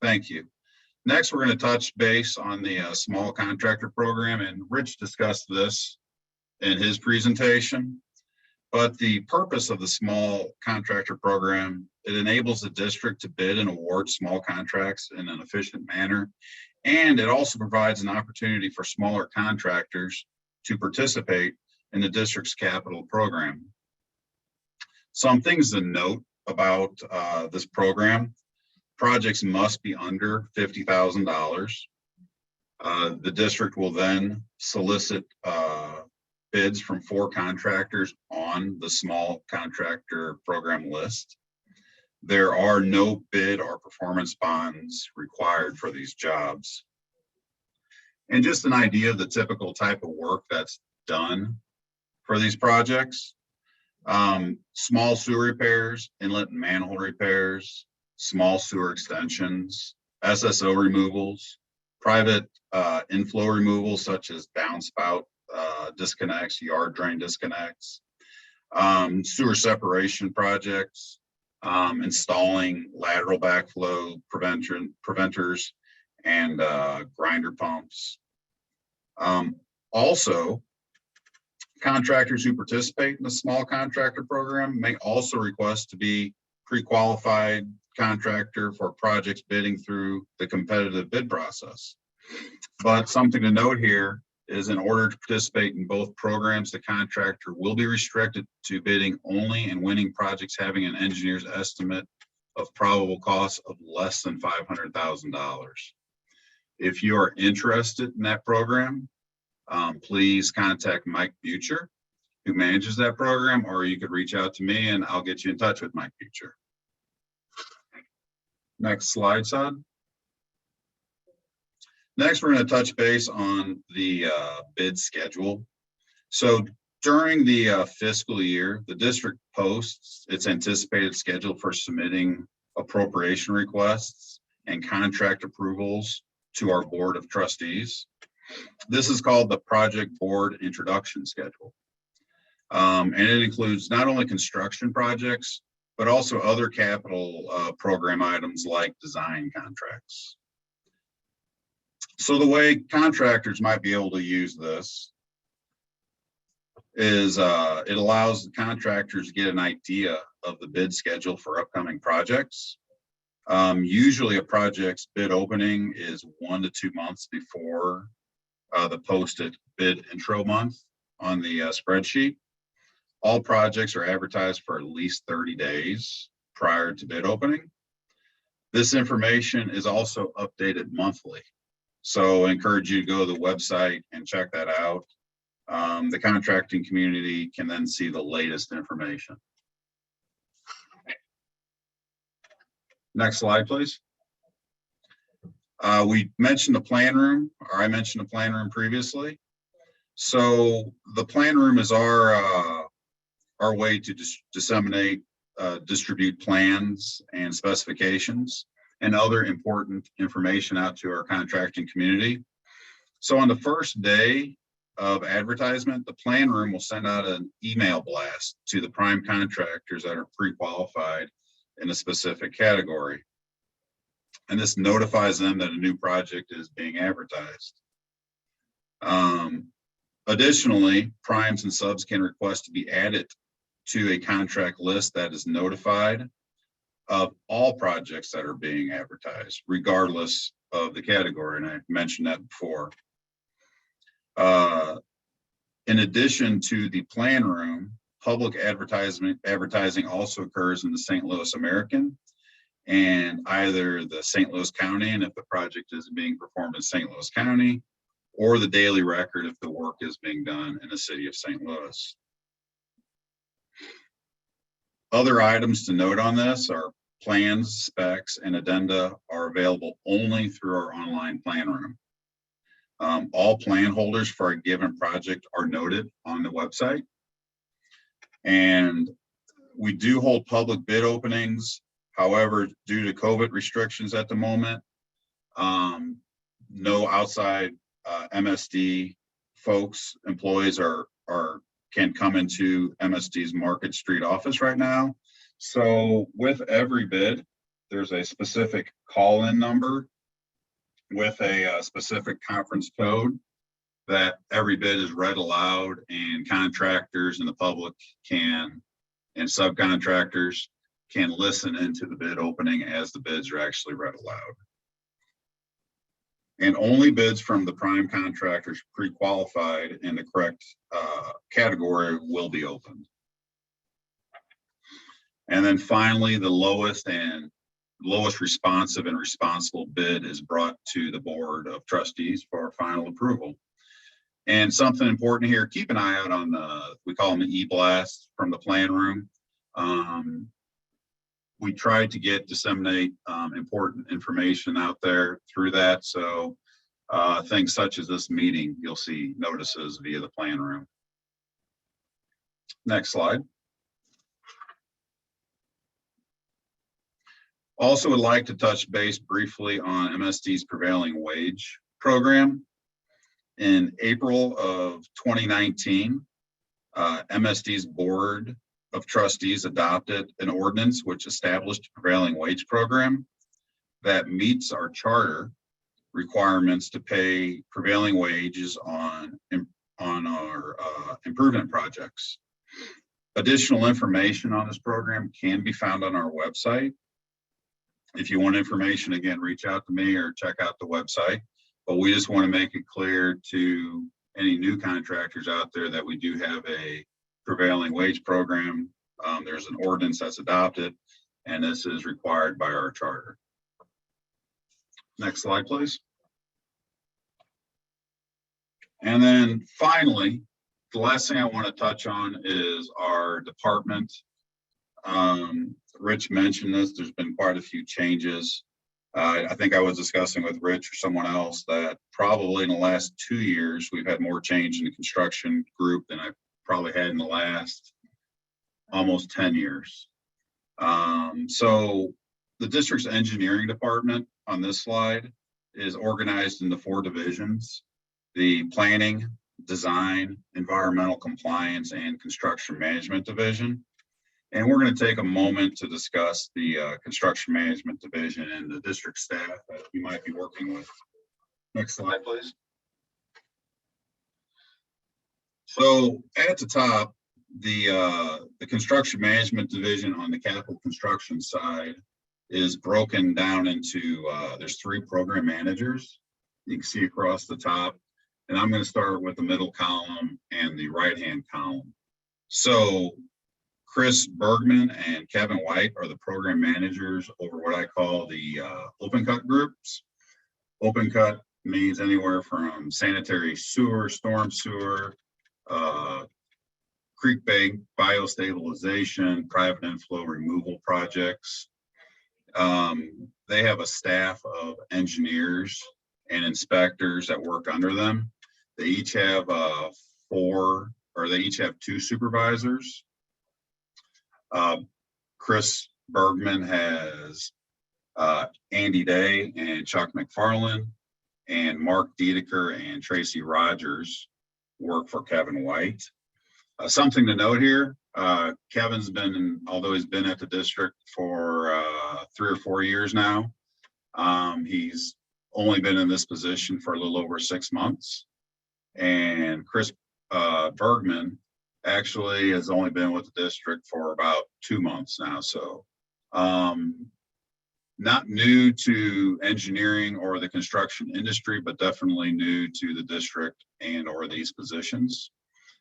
Thank you. Next, we're going to touch base on the small contractor program, and Rich discussed this in his presentation. But the purpose of the small contractor program, it enables the district to bid and award small contracts in an efficient manner. And it also provides an opportunity for smaller contractors to participate in the district's capital program. Some things to note about this program: projects must be under $50,000. The district will then solicit bids from 4 contractors on the small contractor program list. There are no bid or performance bonds required for these jobs. And just an idea of the typical type of work that's done for these projects: small sewer repairs, inlet and manhole repairs, small sewer extensions, SSO removals, private inflow removals such as downspout disconnects, yard drain disconnects, sewer separation projects, installing lateral backflow preventers and grinder pumps. Also, contractors who participate in the small contractor program may also request to be pre-qualified contractor for projects bidding through the competitive bid process. But something to note here is, in order to participate in both programs, the contractor will be restricted to bidding only and winning projects having an engineer's estimate of probable costs of less than $500,000. If you are interested in that program, please contact Mike Butcher, who manages that program, or you could reach out to me and I'll get you in touch with Mike Butcher. Next slide, Saad. Next, we're going to touch base on the bid schedule. So during the fiscal year, the district posts its anticipated schedule for submitting appropriation requests and contract approvals to our Board of Trustees. This is called the Project Board Introduction Schedule. And it includes not only construction projects, but also other capital program items like design contracts. So the way contractors might be able to use this is it allows the contractors to get an idea of the bid schedule for upcoming projects. Usually a project's bid opening is 1 to 2 months before the posted bid intro month on the spreadsheet. All projects are advertised for at least 30 days prior to bid opening. This information is also updated monthly. So I encourage you to go to the website and check that out. The contracting community can then see the latest information. Next slide, please. We mentioned the plan room, or I mentioned the plan room previously. So the plan room is our way to disseminate, distribute plans and specifications and other important information out to our contracting community. So on the first day of advertisement, the plan room will send out an email blast to the prime contractors that are pre-qualified in a specific category. And this notifies them that a new project is being advertised. Additionally, primes and subs can request to be added to a contract list that is notified of all projects that are being advertised, regardless of the category. And I mentioned that before. In addition to the plan room, public advertising also occurs in the St. Louis American and either the St. Louis County, and if the project is being performed in St. Louis County, or the daily record if the work is being done in the city of St. Louis. Other items to note on this are plans, specs, and addenda are available only through our online plan room. All plan holders for a given project are noted on the website. And we do hold public bid openings. However, due to COVID restrictions at the moment, no outside MSD folks, employees can come into MSD's Market Street office right now. So with every bid, there's a specific call-in number with a specific conference code that every bid is read aloud, and contractors and the public can, and subcontractors can listen into the bid opening as the bids are actually read aloud. And only bids from the prime contractors pre-qualified in the correct category will be opened. And then finally, the lowest responsive and responsible bid is brought to the Board of Trustees for final approval. And something important here, keep an eye out on we call them the e-blasts from the plan room. We tried to disseminate important information out there through that. So things such as this meeting, you'll see notices via the plan room. Next slide. Also would like to touch base briefly on MSD's prevailing wage program. In April of 2019, MSD's Board of Trustees adopted an ordinance which established a prevailing wage program that meets our charter requirements to pay prevailing wages on our improvement projects. Additional information on this program can be found on our website. If you want information, again, reach out to me or check out the website. But we just want to make it clear to any new contractors out there that we do have a prevailing wage program. There's an ordinance that's adopted, and this is required by our charter. Next slide, please. And then finally, the last thing I want to touch on is our department. Rich mentioned this. There's been quite a few changes. I think I was discussing with Rich or someone else that probably in the last 2 years, we've had more change in the construction group than I've probably had in the last almost 10 years. So the district's engineering department on this slide is organized into 4 divisions: the planning, design, environmental compliance, and construction management division. And we're going to take a moment to discuss the construction management division and the district staff that you might be working with. Next slide, please. So at the top, the construction management division on the capital construction side is broken down into, there's 3 program managers you can see across the top. And I'm going to start with the middle column and the right-hand column. So Chris Bergman and Kevin White are the program managers over what I call the open cut groups. Open cut means anywhere from sanitary sewer, storm sewer, creek bank biostabilization, private inflow removal projects. They have a staff of engineers and inspectors that work under them. They each have 2 supervisors. Chris Bergman has Andy Day and Chuck McFarland, and Mark Dedeker and Tracy Rogers work for Kevin White. Something to note here, Kevin's although he's been at the district for 3 or 4 years now, he's only been in this position for a little over 6 months. And Chris Bergman actually has only been with the district for about 2 months now. So not new to engineering or the construction industry, but definitely new to the district and or these positions.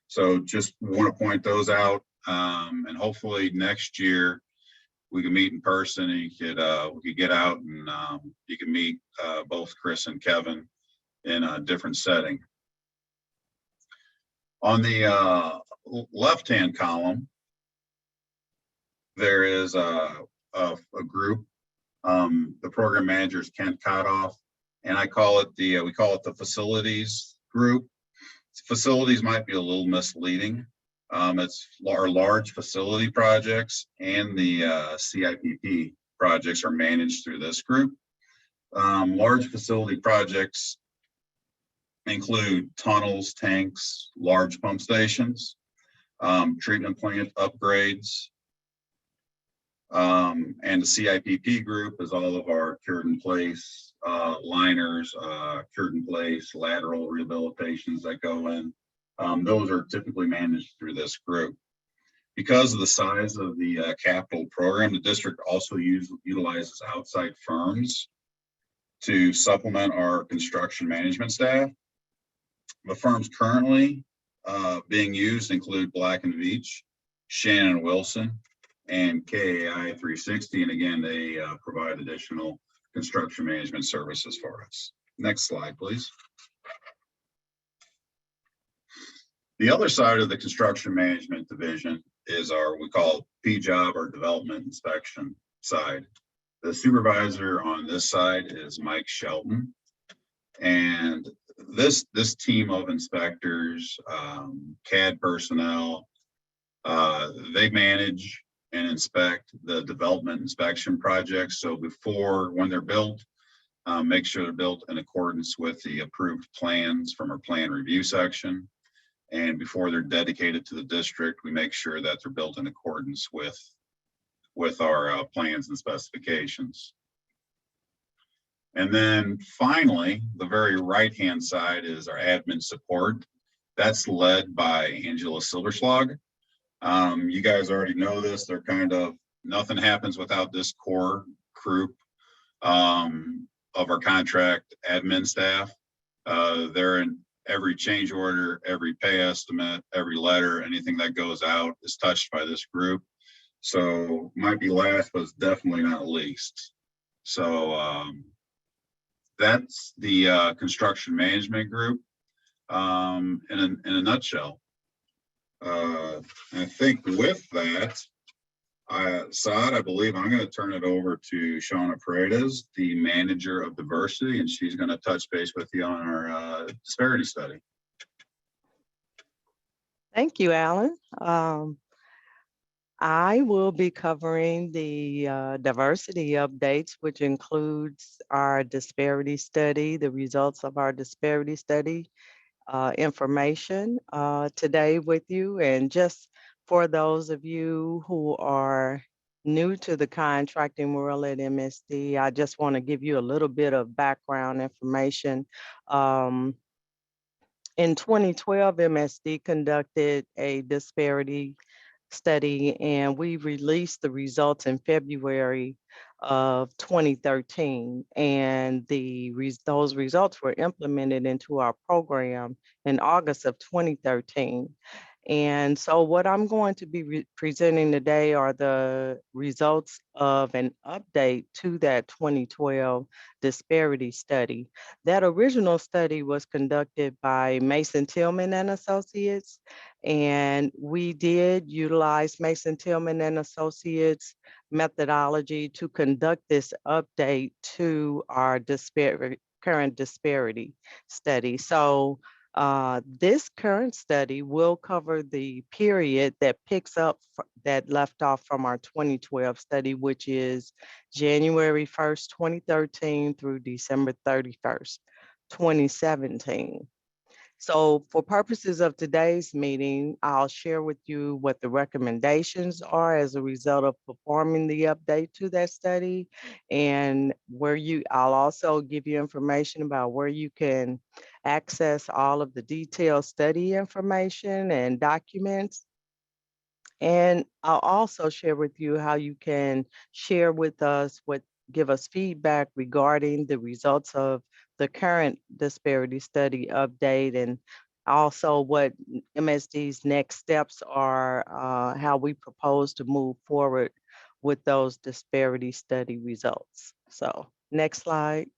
So just want to point those out. And hopefully next year, we could meet in person, and we could get out and you can meet both Chris and Kevin in a different setting. On the left-hand column, there is a group. The program manager is Kent Kotoff, and we call it the facilities group. Facilities might be a little misleading. It's our large facility projects and the CIPP projects are managed through this group. Large facility projects include tunnels, tanks, large pump stations, treatment plant upgrades. And the CIPP group is all of our cured in place liners, cured in place lateral rehabilitations that go in. Those are typically managed through this group. Because of the size of the capital program, the district also utilizes outside firms to supplement our construction management staff. The firms currently being used include Black & Veatch, Shannon Wilson, and KAI 360. And again, they provide additional construction management services for us. Next slide, please. The other side of the construction management division is we call P-job or development inspection side. The supervisor on this side is Mike Shelton. And this team of inspectors, CAD personnel, they manage and inspect the development inspection projects. So when they're built, make sure they're built in accordance with the approved plans from our plan review section. And before they're dedicated to the district, we make sure that they're built in accordance with our plans and specifications. And then finally, the very right-hand side is our admin support. That's led by Angela Silverschlag. You guys already know this. They're nothing happens without this core group of our contract admin staff. They're in every change order, every pay estimate, every letter, anything that goes out is touched by this group. So might be last, but it's definitely not least. So that's the construction management group in a nutshell. I think with that, Saad, I believe I'm going to turn it over to Shauna Paredes, the manager of diversity, and she's going to touch base with you on our disparity study. Thank you, Alan. I will be covering the diversity updates, which includes our disparity study, the results of our disparity study information today with you. And just for those of you who are new to the contracting world at MSD, I just want to give you a little bit of background information. In 2012, MSD conducted a disparity study, and we released the results in February of 2013. And those results were implemented into our program in August of 2013. And so what I'm going to be presenting today are the results of an update to that 2012 disparity study. That original study was conducted by Mason Tillman and Associates, and we did utilize Mason Tillman and Associates methodology to conduct this update to our current disparity study. So this current study will cover the period that picks up that left off from our 2012 study, which is January 1st, 2013 through December 31st, 2017. So for purposes of today's meeting, I'll share with you what the recommendations are as a result of performing the update to that study, and I'll also give you information about where you can access all of the detailed study information and documents. And I'll also share with you how you can share with us give us feedback regarding the results of the current disparity study update, and also what MSD's next steps are, how we propose to move forward with those disparity study results. So next slide.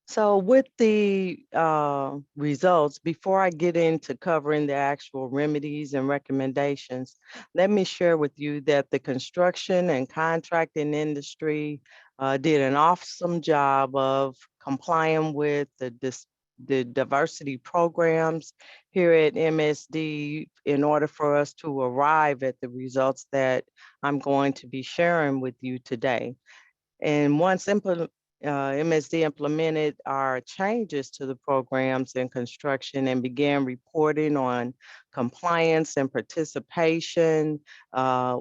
So with the results, before I get into covering the actual remedies and recommendations, let me share with you that the construction and contracting industry did an awesome job of complying with the diversity programs here at MSD in order for us to arrive at the results that I'm going to be sharing with you today. And once MSD implemented our changes to the programs in construction and began reporting on compliance and participation,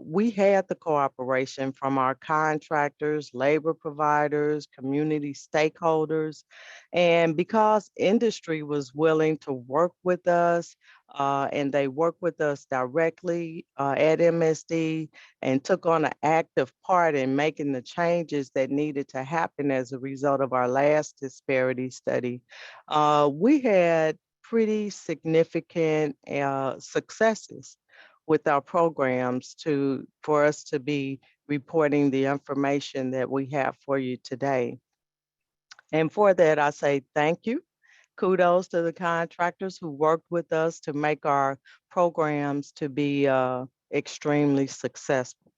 we had the cooperation from our contractors, labor providers, community stakeholders. And because industry was willing to work with us, and they worked with us directly at MSD, and took on an active part in making the changes that needed to happen as a result of our last disparity study, we had pretty significant successes with our programs for us to be reporting the information that we have for you today. And for that, I say thank you. Kudos to the contractors who worked with us to make our programs to be extremely successful.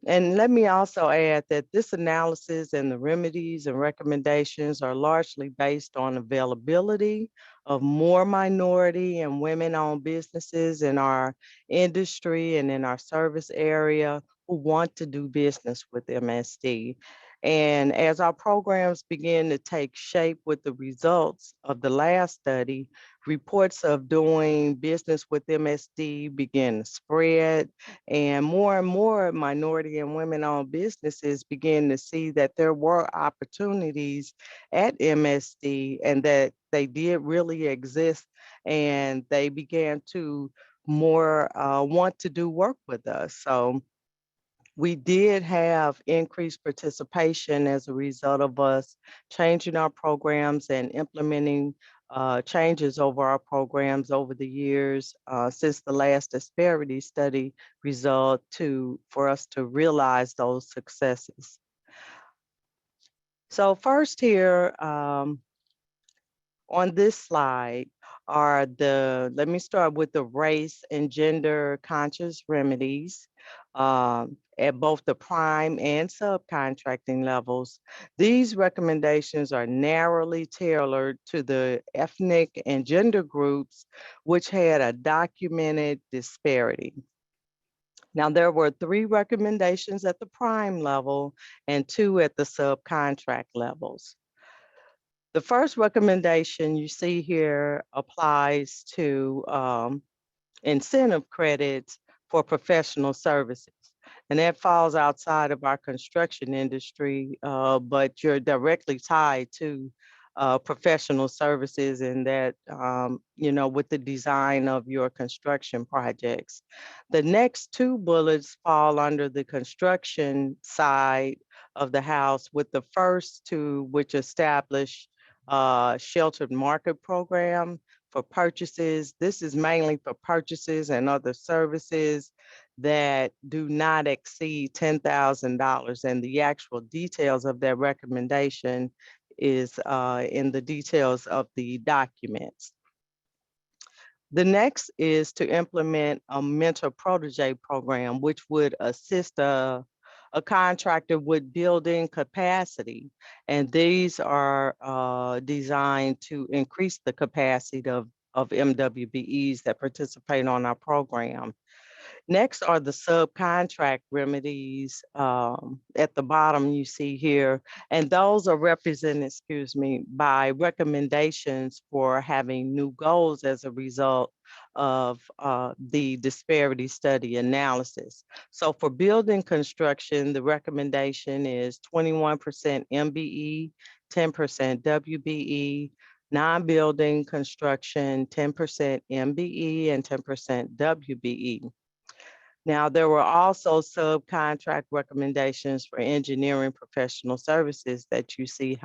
And let me also add that this analysis and the remedies and recommendations are largely based on availability of more minority and women-owned businesses in our industry and in our service area who want to do business with MSD. And as our programs begin to take shape with the results of the last study, reports of doing business with MSD begin to spread, and more minority and women-owned businesses begin to see that there were opportunities at MSD and that they did really exist, and they began to more want to do work with us. So we did have increased participation as a result of us changing our programs and implementing changes over our programs over the years since the last disparity study result for us to realize those successes. So first here, on this slide are let me start with the race and gender conscious remedies at both the prime and subcontracting levels. These recommendations are narrowly tailored to the ethnic and gender groups which had a documented disparity. Now, there were 3 recommendations at the prime level and 2 at the subcontract levels. The first recommendation you see here applies to incentive credits for professional services. And that falls outside of our construction industry, but you're directly tied to professional services in that, with the design of your construction projects. The next 2 bullets fall under the construction side of the house, with the first 2 which establish sheltered market program for purchases. This is mainly for purchases and other services that do not exceed $10,000, and the actual details of their recommendation is in the details of the documents. The next is to implement a mentor protege program, which would assist a contractor with building capacity. And these are designed to increase the capacity of MWBEs that participate on our program. Next are the subcontract remedies at the bottom you see here, and those are represented, by recommendations for having new goals as a result of the disparity study analysis. So for building construction, the recommendation is 21% MBE, 10% WBE, non-building construction, 10% MBE and 10% WBE. Now, there were also subcontract recommendations for engineering professional services that you see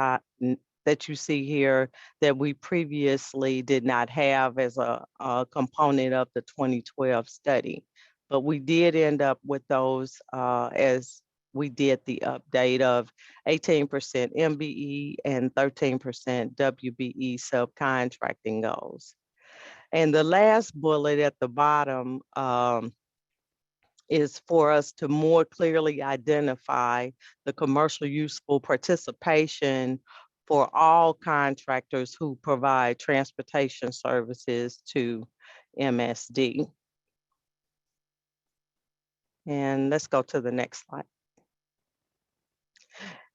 that you see here that we previously did not have as a component of the 2012 study. But we did end up with those as we did the update of 18% MBE and 13% WBE subcontracting goals. And the last bullet at the bottom is for us to more clearly identify the commercial useful participation for all contractors who provide transportation services to MSD. And let's go to the next slide.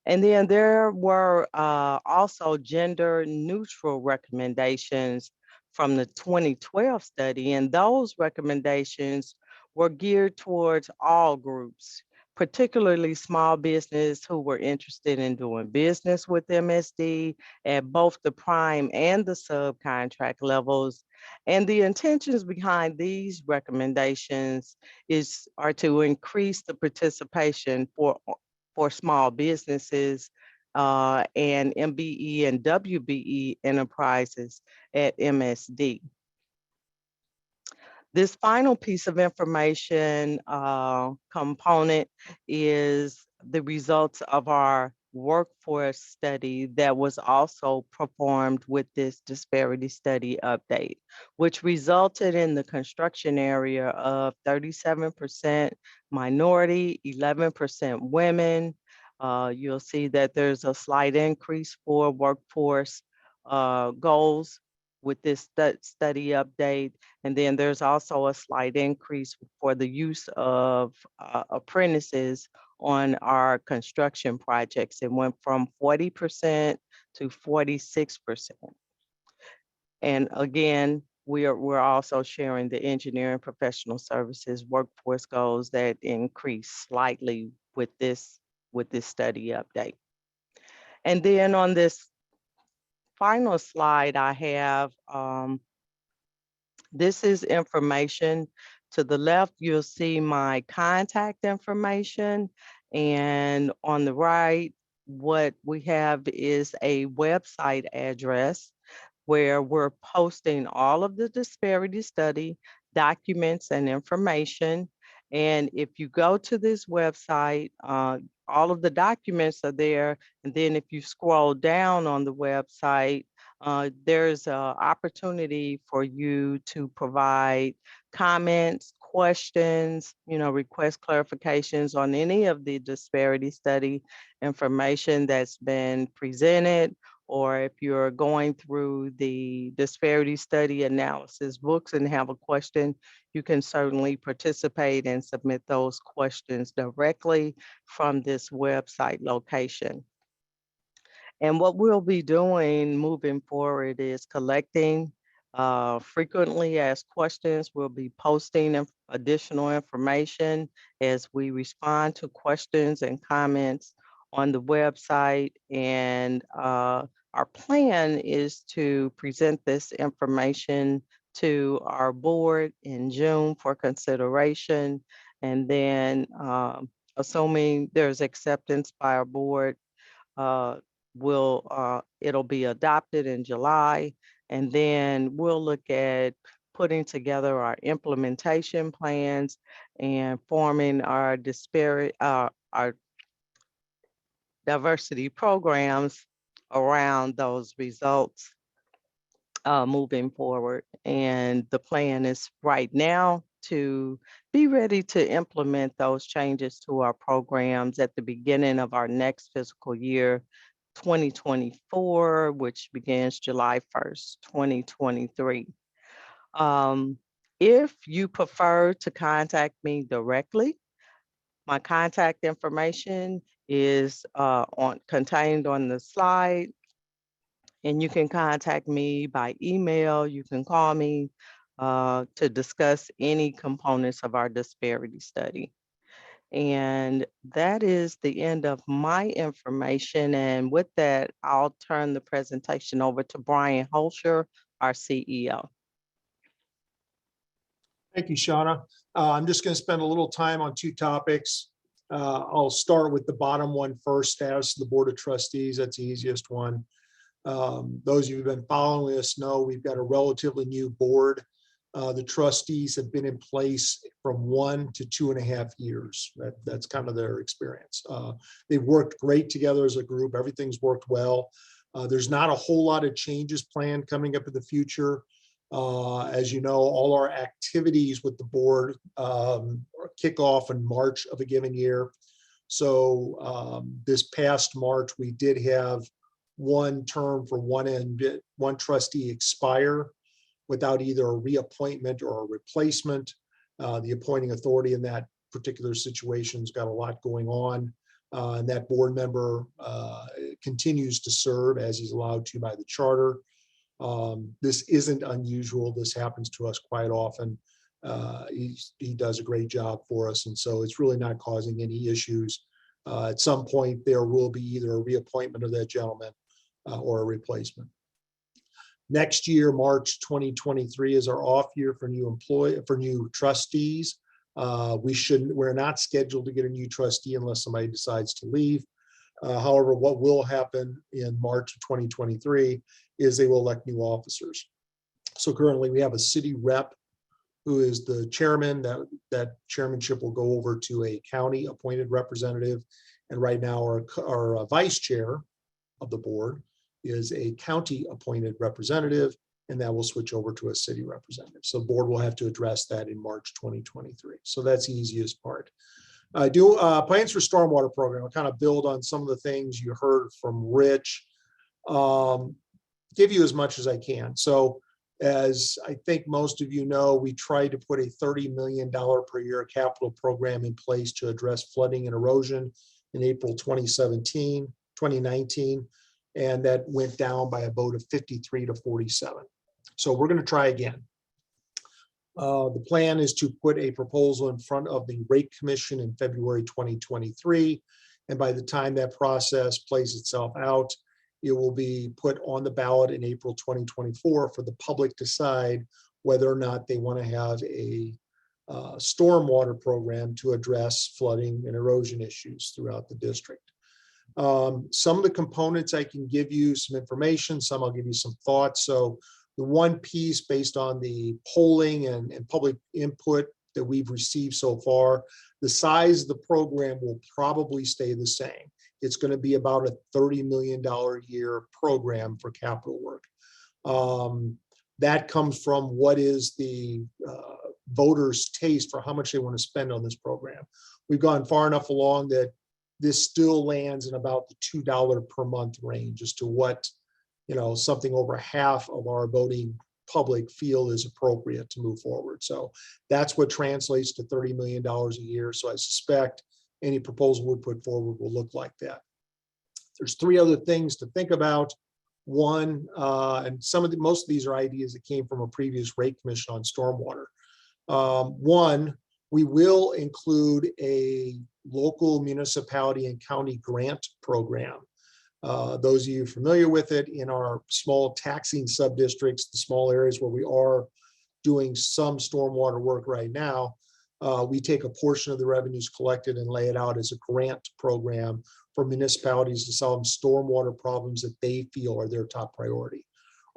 And then there were also gender neutral recommendations from the 2012 study, and those recommendations were geared towards all groups, particularly small business who were interested in doing business with MSD at both the prime and the subcontract levels. And the intentions behind these recommendations are to increase the participation for small businesses and MBE and WBE enterprises at MSD. This final piece of information component is the results of our workforce study that was also performed with this disparity study update, which resulted in the construction area of 37% minority, 11% women. You'll see that there's a slight increase for workforce goals with this study update. And then there's also a slight increase for the use of apprentices on our construction projects. It went from 40% to 46%. And again, we're also sharing the engineering professional services workforce goals that increase slightly with this study update. And then on this final slide I have, this is information. To the left, you'll see my contact information. And on the right, what we have is a website address where we're posting all of the disparity study documents and information. And if you go to this website, all of the documents are there. And then if you scroll down on the website, there's an opportunity for you to provide comments, questions, request clarifications on any of the disparity study information that's been presented, or if you're going through the disparity study analysis books and have a question, you can certainly participate and submit those questions directly from this website location. And what we'll be doing moving forward is collecting frequently asked questions. We'll be posting additional information as we respond to questions and comments on the website. And our plan is to present this information to our board in June for consideration. And then assuming there's acceptance by our board, it'll be adopted in July, and then we'll look at putting together our implementation plans and forming our diversity programs around those results moving forward. And the plan is right now to be ready to implement those changes to our programs at the beginning of our next fiscal year, 2024, which begins July 1st, 2023. If you prefer to contact me directly, my contact information is contained on the slide, and you can contact me by email. You can call me to discuss any components of our disparity study. And that is the end of my information. And with that, I'll turn the presentation over to Brian Holscher, our CEO. Thank you, Shauna. I'm just going to spend a little time on two topics. I'll start with the bottom one first, status of the Board of Trustees. That's the easiest one. Those of you who've been following us know we've got a relatively new board. The trustees have been in place from 1 to 2.5 years. That's kind of their experience. They've worked great together as a group. Everything's worked well. There's not a whole lot of changes planned coming up in the future. As you know, all our activities with the board kick off in March of a given year. So this past March, we did have one term for one trustee expire without either a reappointment or a replacement. The appointing authority in that particular situation's got a lot going on. And that board member continues to serve as he's allowed to by the charter. This isn't unusual. This happens to us quite often. He does a great job for us. And so it's really not causing any issues. At some point, there will be either a reappointment of that gentleman or a replacement. Next year, March 2023 is our off year for new trustees. We're not scheduled to get a new trustee unless somebody decides to leave. However, what will happen in March of 2023 is they will elect new officers. So currently we have a city rep who is the chairman. That chairmanship will go over to a county appointed representative. And right now our vice chair of the board is a county appointed representative, and that will switch over to a city representative. So the board will have to address that in March 2023. So that's the easiest part. I do plans for stormwater program. I'll kind of build on some of the things you heard from Rich. Give you as much as I can. So as I think most of you know, we tried to put a $30 million per year capital program in place to address flooding and erosion in April 2019, and that went down by a vote of 53 to 47. So we're going to try again. The plan is to put a proposal in front of the Rate Commission in February 2023. And by the time that process plays itself out, it will be put on the ballot in April 2024 for the public to decide whether or not they want to have a stormwater program to address flooding and erosion issues throughout the district. Some of the components I can give you some information, some I'll give you some thoughts. So the one piece based on the polling and public input that we've received so far, the size of the program will probably stay the same. It's going to be about a $30 million a year program for capital work. That comes from what is the voters' taste for how much they want to spend on this program. We've gone far enough along that this still lands in about the $2 per month range as to what, something over half of our voting public feel is appropriate to move forward. So that's what translates to $30 million a year. So I suspect any proposal we put forward will look like that. There's three other things to think about. One, and most of these are ideas that came from a previous rate commission on stormwater. One, we will include a local municipality and county grant program. Those of you familiar with it, in our small taxing sub-districts, the small areas where we are doing some stormwater work right now, we take a portion of the revenues collected and lay it out as a grant program for municipalities to solve stormwater problems that they feel are their top priority.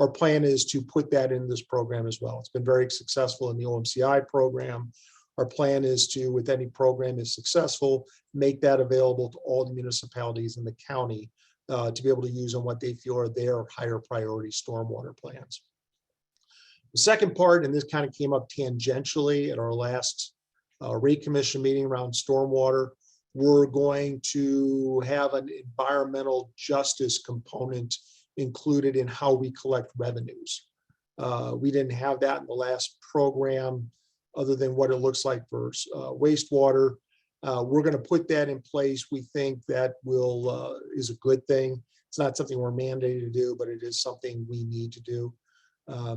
Our plan is to put that in this program as well. It's been very successful in the OMCI program. Our plan is to, with any program is successful, make that available to all the municipalities in the county to be able to use on what they feel are their higher priority stormwater plans. The second part, and this kind of came up tangentially at our last rate commission meeting around stormwater, we're going to have an environmental justice component included in how we collect revenues. We didn't have that in the last program other than what it looks like for wastewater. We're going to put that in place. We think that is a good thing. It's not something we're mandated to do, but it is something we need to do.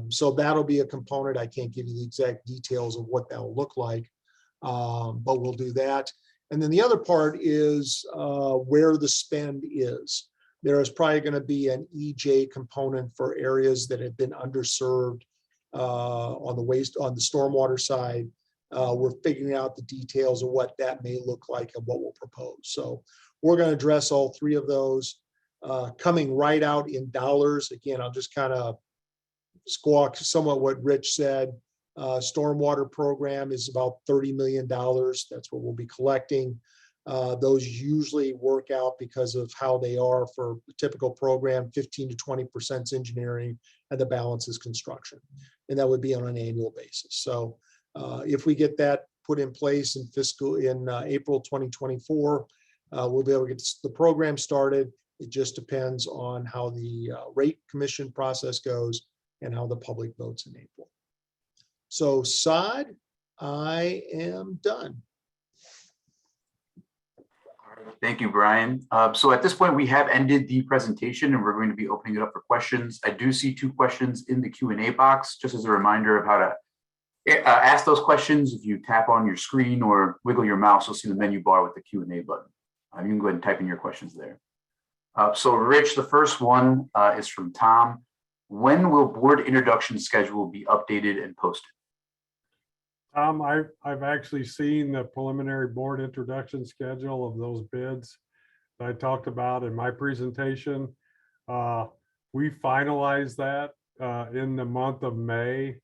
So that'll be a component. I can't give you the exact details of what that will look like, but we'll do that. And then the other part is where the spend is. There is probably going to be an EJ component for areas that have been underserved on the stormwater side. We're figuring out the details of what that may look like and what we'll propose. So we're going to address all three of those. coming right out in dollars. Again, I'll just kind of squawk somewhat what Rich said. Stormwater program is about $30 million. That's what we'll be collecting. Those usually work out because of how they are for a typical program. 15 to 20% engineering and the balance is construction. And that would be on an annual basis. So if we get that put in place in April 2024, we'll be able to get the program started. It just depends on how the rate commission process goes and how the public votes in April. So Sod, I am done. Thank you, Brian. So at this point, we have ended the presentation and we're going to be opening it up for questions. I do see 2 questions in the Q&A box, just as a reminder of how to ask those questions. If you tap on your screen or wiggle your mouse, you'll see the menu bar with the Q&A button. You can go ahead and type in your questions there. So Rich, the first one is from Tom. When will board introduction schedule be updated and posted? I've actually seen the preliminary board introduction schedule of those bids that I talked about in my presentation. We finalized that in the month of May.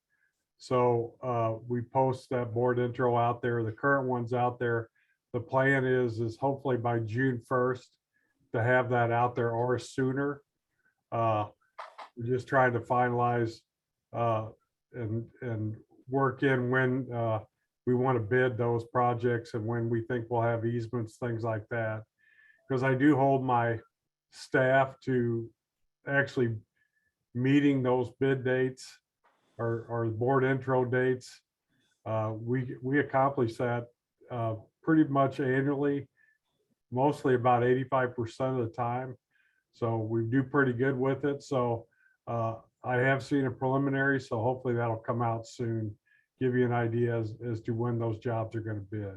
So we post that board intro out there. The current one's out there. The plan is hopefully by June 1st to have that out there or sooner. We're just trying to finalize and work in when we want to bid those projects and when we think we'll have easements, things like that. Because I do hold my staff to actually meeting those bid dates or board intro dates. We accomplish that pretty much annually, mostly about 85% of the time. So we do pretty good with it. So I have seen a preliminary, so hopefully that'll come out soon, give you an idea as to when those jobs are going to bid.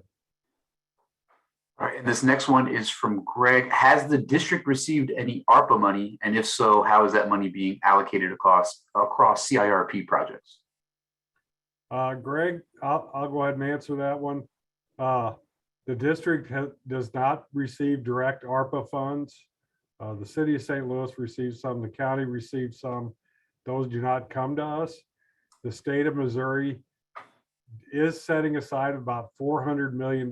All right, and this next one is from Greg. Has the district received any ARPA money? And if so, how is that money being allocated across CIRP projects? Greg, I'll go ahead and answer that one. The district does not receive direct ARPA funds. The city of St. Louis receives some, the county receives some. Those do not come to us. The state of Missouri is setting aside about $400 million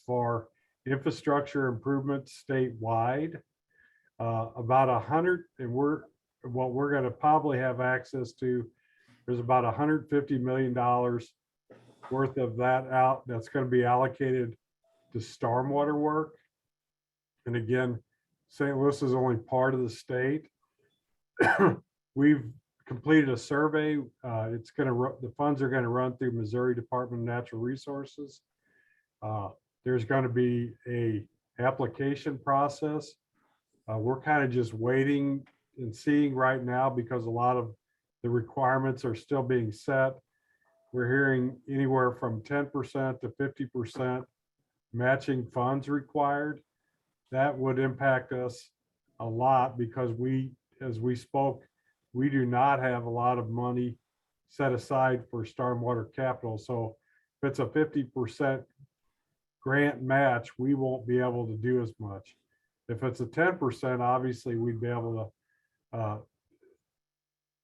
for infrastructure improvements statewide. About 100, and what we're going to probably have access to, there's about $150 million worth of that out that's going to be allocated to stormwater work. And again, St. Louis is only part of the state. We've completed a survey. The funds are going to run through Missouri Department of Natural Resources. There's going to be a application process. We're kind of just waiting and seeing right now because a lot of the requirements are still being set. We're hearing anywhere from 10% to 50% matching funds required. That would impact us a lot because as we spoke, we do not have a lot of money set aside for stormwater capital. So if it's a 50% grant match, we won't be able to do as much. If it's a 10%, obviously we'd be able to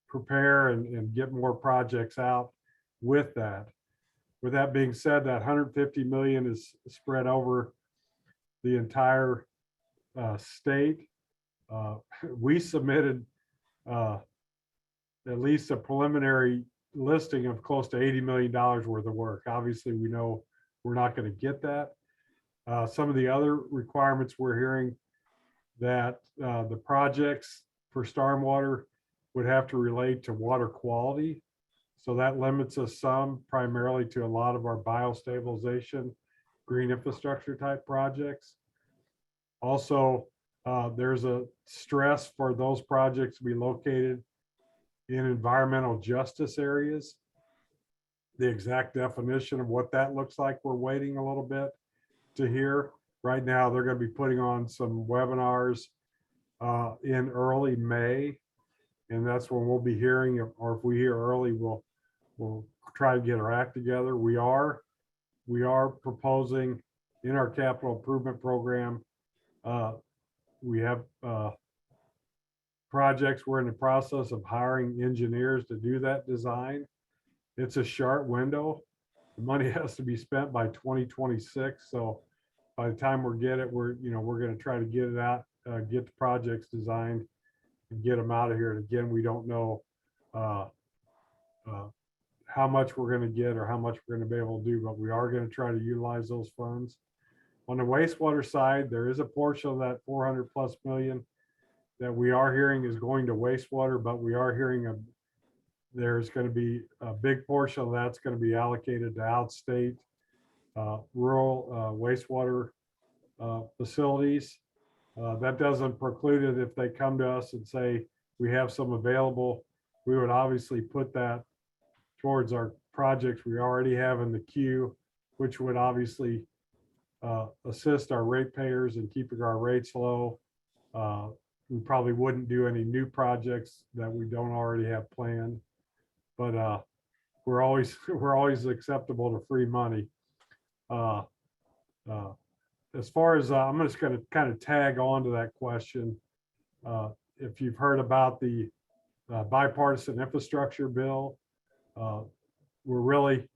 prepare and get more projects out with that. With that being said, that $150 million is spread over the entire state. We submitted at least a preliminary listing of close to $80 million worth of work. Obviously, we know we're not going to get that. Some of the other requirements we're hearing that the projects for stormwater would have to relate to water quality. So that limits us some, primarily to a lot of our biostabilization, green infrastructure type projects. Also, there's a stress for those projects to be located in environmental justice areas. The exact definition of what that looks like, we're waiting a little bit to hear. Right now, they're going to be putting on some webinars in early May, and that's when we'll be hearing, or if we hear early, we'll try to get our act together. We are proposing in our capital improvement program. We have projects, we're in the process of hiring engineers to do that design. It's a short window. The money has to be spent by 2026. So by the time we're going to try to get it out, get the projects designed and get them out of here. And again, we don't know how much we're going to get or how much we're going to be able to do, but we are going to try to utilize those funds. On the wastewater side, there is a portion of that 400 plus million that we are hearing is going to wastewater, but we are hearing there's going to be a big portion of that's going to be allocated to outstate rural wastewater facilities. That doesn't preclude it if they come to us and say we have some available. We would obviously put that towards our projects we already have in the queue, which would obviously assist our ratepayers in keeping our rates low. We probably wouldn't do any new projects that we don't already have planned, but we're always acceptable to free money. As far as I'm just going to kind of tag on to that question. If you've heard about the bipartisan infrastructure bill, we're really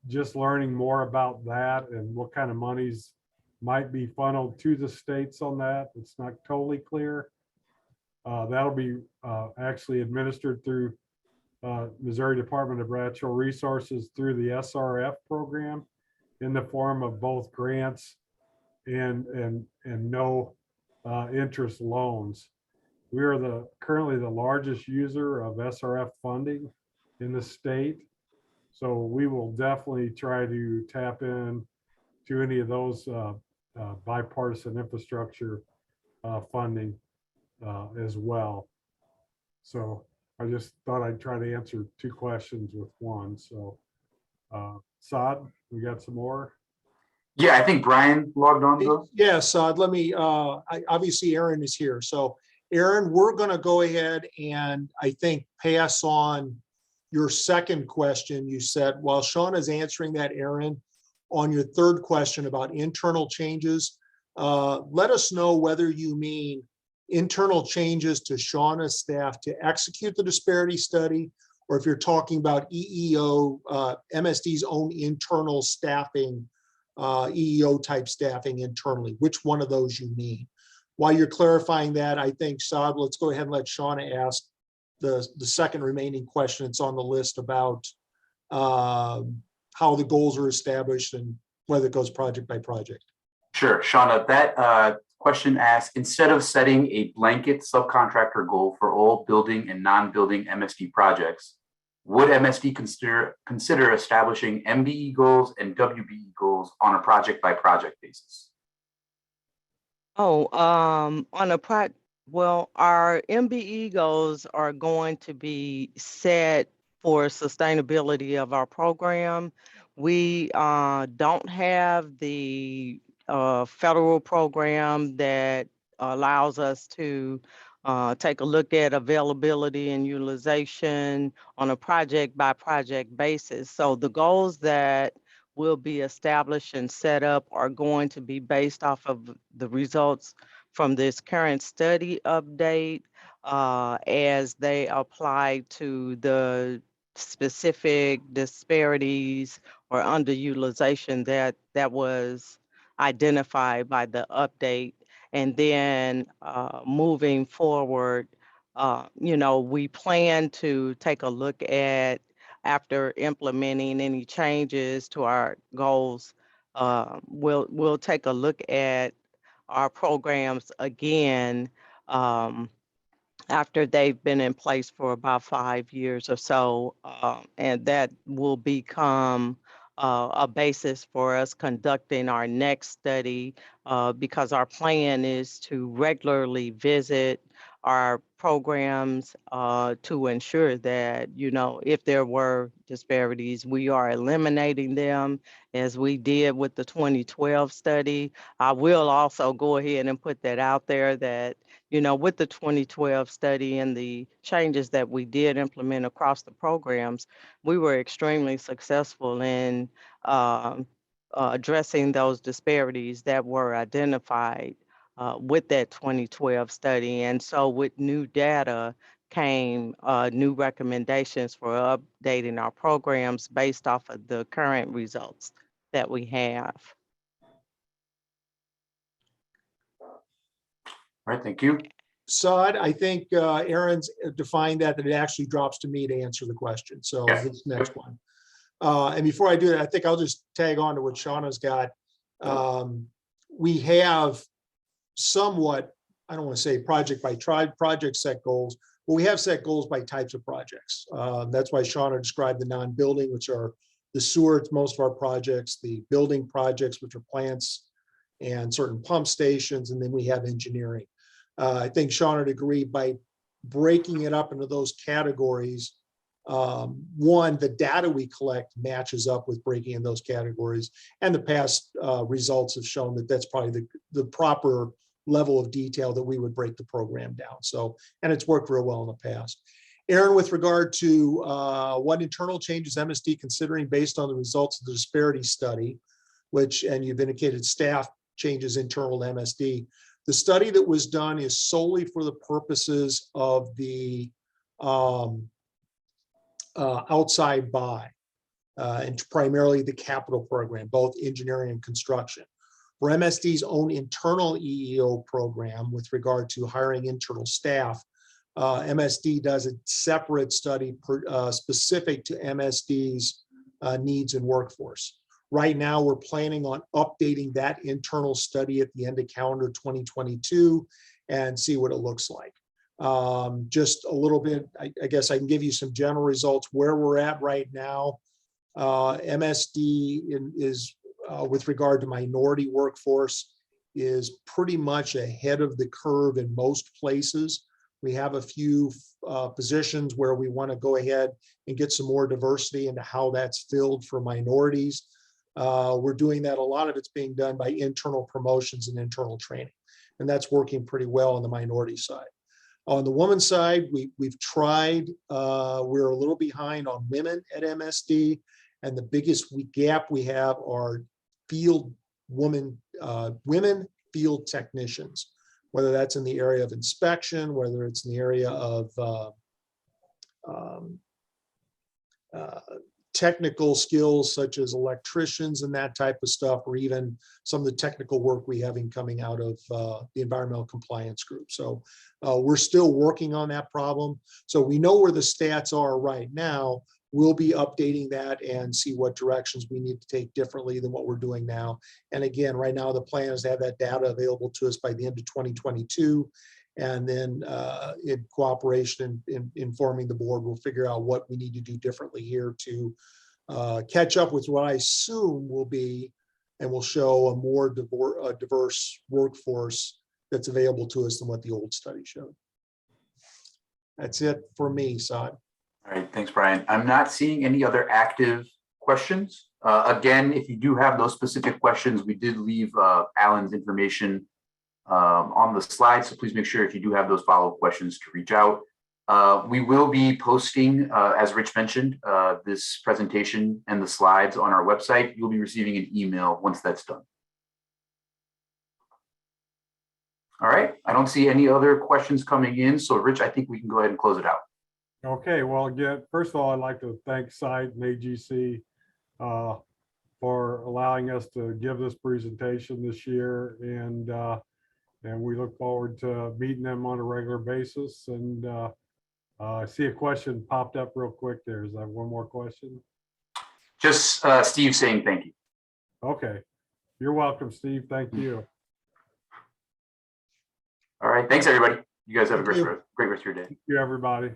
just learning more about that and what kind of monies might be funneled to the states on that. It's not totally clear. That'll be actually administered through Missouri Department of Natural Resources through the SRF program in the form of both grants and no interest loans. We are currently the largest user of SRF funding in the state. So we will definitely try to tap in to any of those bipartisan infrastructure funding as well. So I just thought I'd try to answer two questions with one. So Saad, we got some more? Yeah, I think Brian logged on to those. Yeah, Saad, let me, obviously Aaron is here. So Aaron, we're going to go ahead and I think pass on your second question. You said, while Sean is answering that, Aaron, on your third question about internal changes, let us know whether you mean internal changes to Shauna's staff to execute the disparity study, or if you're talking about EEO, MSD's own internal staffing, EEO type staffing internally, which one of those you mean. While you're clarifying that, I think, Saad, let's go ahead and let Shauna ask the second remaining question. It's on the list about how the goals are established and whether it goes project by project. Sure, Shauna, that question asks, instead of setting a blanket subcontractor goal for all building and non-building MSD projects, would MSD consider establishing MBE goals and WBE goals on a project by project basis? Oh, well, our MBE goals are going to be set for sustainability of our program. We don't have the federal program that allows us to take a look at availability and utilization on a project by project basis. So the goals that will be established and set up are going to be based off of the results from this current study update as they apply to the specific disparities or underutilization that was identified by the update. And then moving forward, we plan to take a look at, after implementing any changes to our goals, we'll take a look at our programs again after they've been in place for about 5 years or so, and that will become a basis for us conducting our next study, because our plan is to regularly visit our programs to ensure that, if there were disparities, we are eliminating them as we did with the 2012 study. I will also go ahead and put that out there that, with the 2012 study and the changes that we did implement across the programs, we were extremely successful in addressing those disparities that were identified with that 2012 study. And so with new data came new recommendations for updating our programs based off of the current results that we have. All right, thank you. Sod, I think Aaron's defined that it actually drops to me to answer the question. So Yes. this next one. And before I do that, I think I'll just tag on to what Shauna's got. We have somewhat, I don't want to say project by project set goals, but we have set goals by types of projects. That's why Shauna described the non-building, which are the sewer, most of our projects, the building projects, which are plants and certain pump stations, and then we have engineering. I think Shauna would agree by breaking it up into those categories. One, the data we collect matches up with breaking in those categories, and the past results have shown that that's probably the proper level of detail that we would break the program down. So, and it's worked real well in the past. Aaron, with regard to what internal changes MSD considering based on the results of the disparity study, which, and you've indicated staff changes internal to MSD. The study that was done is solely for the purposes of the outside buy and primarily the capital program, both engineering and construction. For MSD's own internal EEO program with regard to hiring internal staff, MSD does a separate study specific to MSD's needs and workforce. Right now, we're planning on updating that internal study at the end of calendar 2022 and see what it looks like. Just a little bit, I guess I can give you some general results where we're at right now. MSD is, with regard to minority workforce, is pretty much ahead of the curve in most places. We have a few positions where we want to go ahead and get some more diversity into how that's filled for minorities. We're doing that. A lot of it's being done by internal promotions and internal training, and that's working pretty well on the minority side. On the woman side, we've tried, we're a little behind on women at MSD, and the biggest gap we have are field women field technicians, whether that's in the area of inspection, whether it's in the area of technical skills such as electricians and that type of stuff, or even some of the technical work we have coming out of the environmental compliance group. So we're still working on that problem. So we know where the stats are right now. We'll be updating that and see what directions we need to take differently than what we're doing now. And again, right now the plan is to have that data available to us by the end of 2022. And then in cooperation and informing the board, we'll figure out what we need to do differently here to catch up with what I assume will be, and will show a more diverse workforce that's available to us than what the old study showed. That's it for me, Sod. All right, thanks, Brian. I'm not seeing any other active questions. Again, if you do have those specific questions, we did leave Alan's information on the slide. So please make sure if you do have those follow-up questions to reach out. We will be posting, as Rich mentioned, this presentation and the slides on our website. You'll be receiving an email once that's done. All right, I don't see any other questions coming in. So Rich, I think we can go ahead and close it out. Okay, well, again, first of all, I'd like to thank SITE and AGC for allowing us to give this presentation this year. And we look forward to meeting them on a regular basis. And I see a question popped up real quick there. Is that one more question? Just Steve saying thank you. Okay. You're welcome, Steve. Thank you. All right. Thanks, everybody. You guys have a great rest of your day. Thank you, everybody.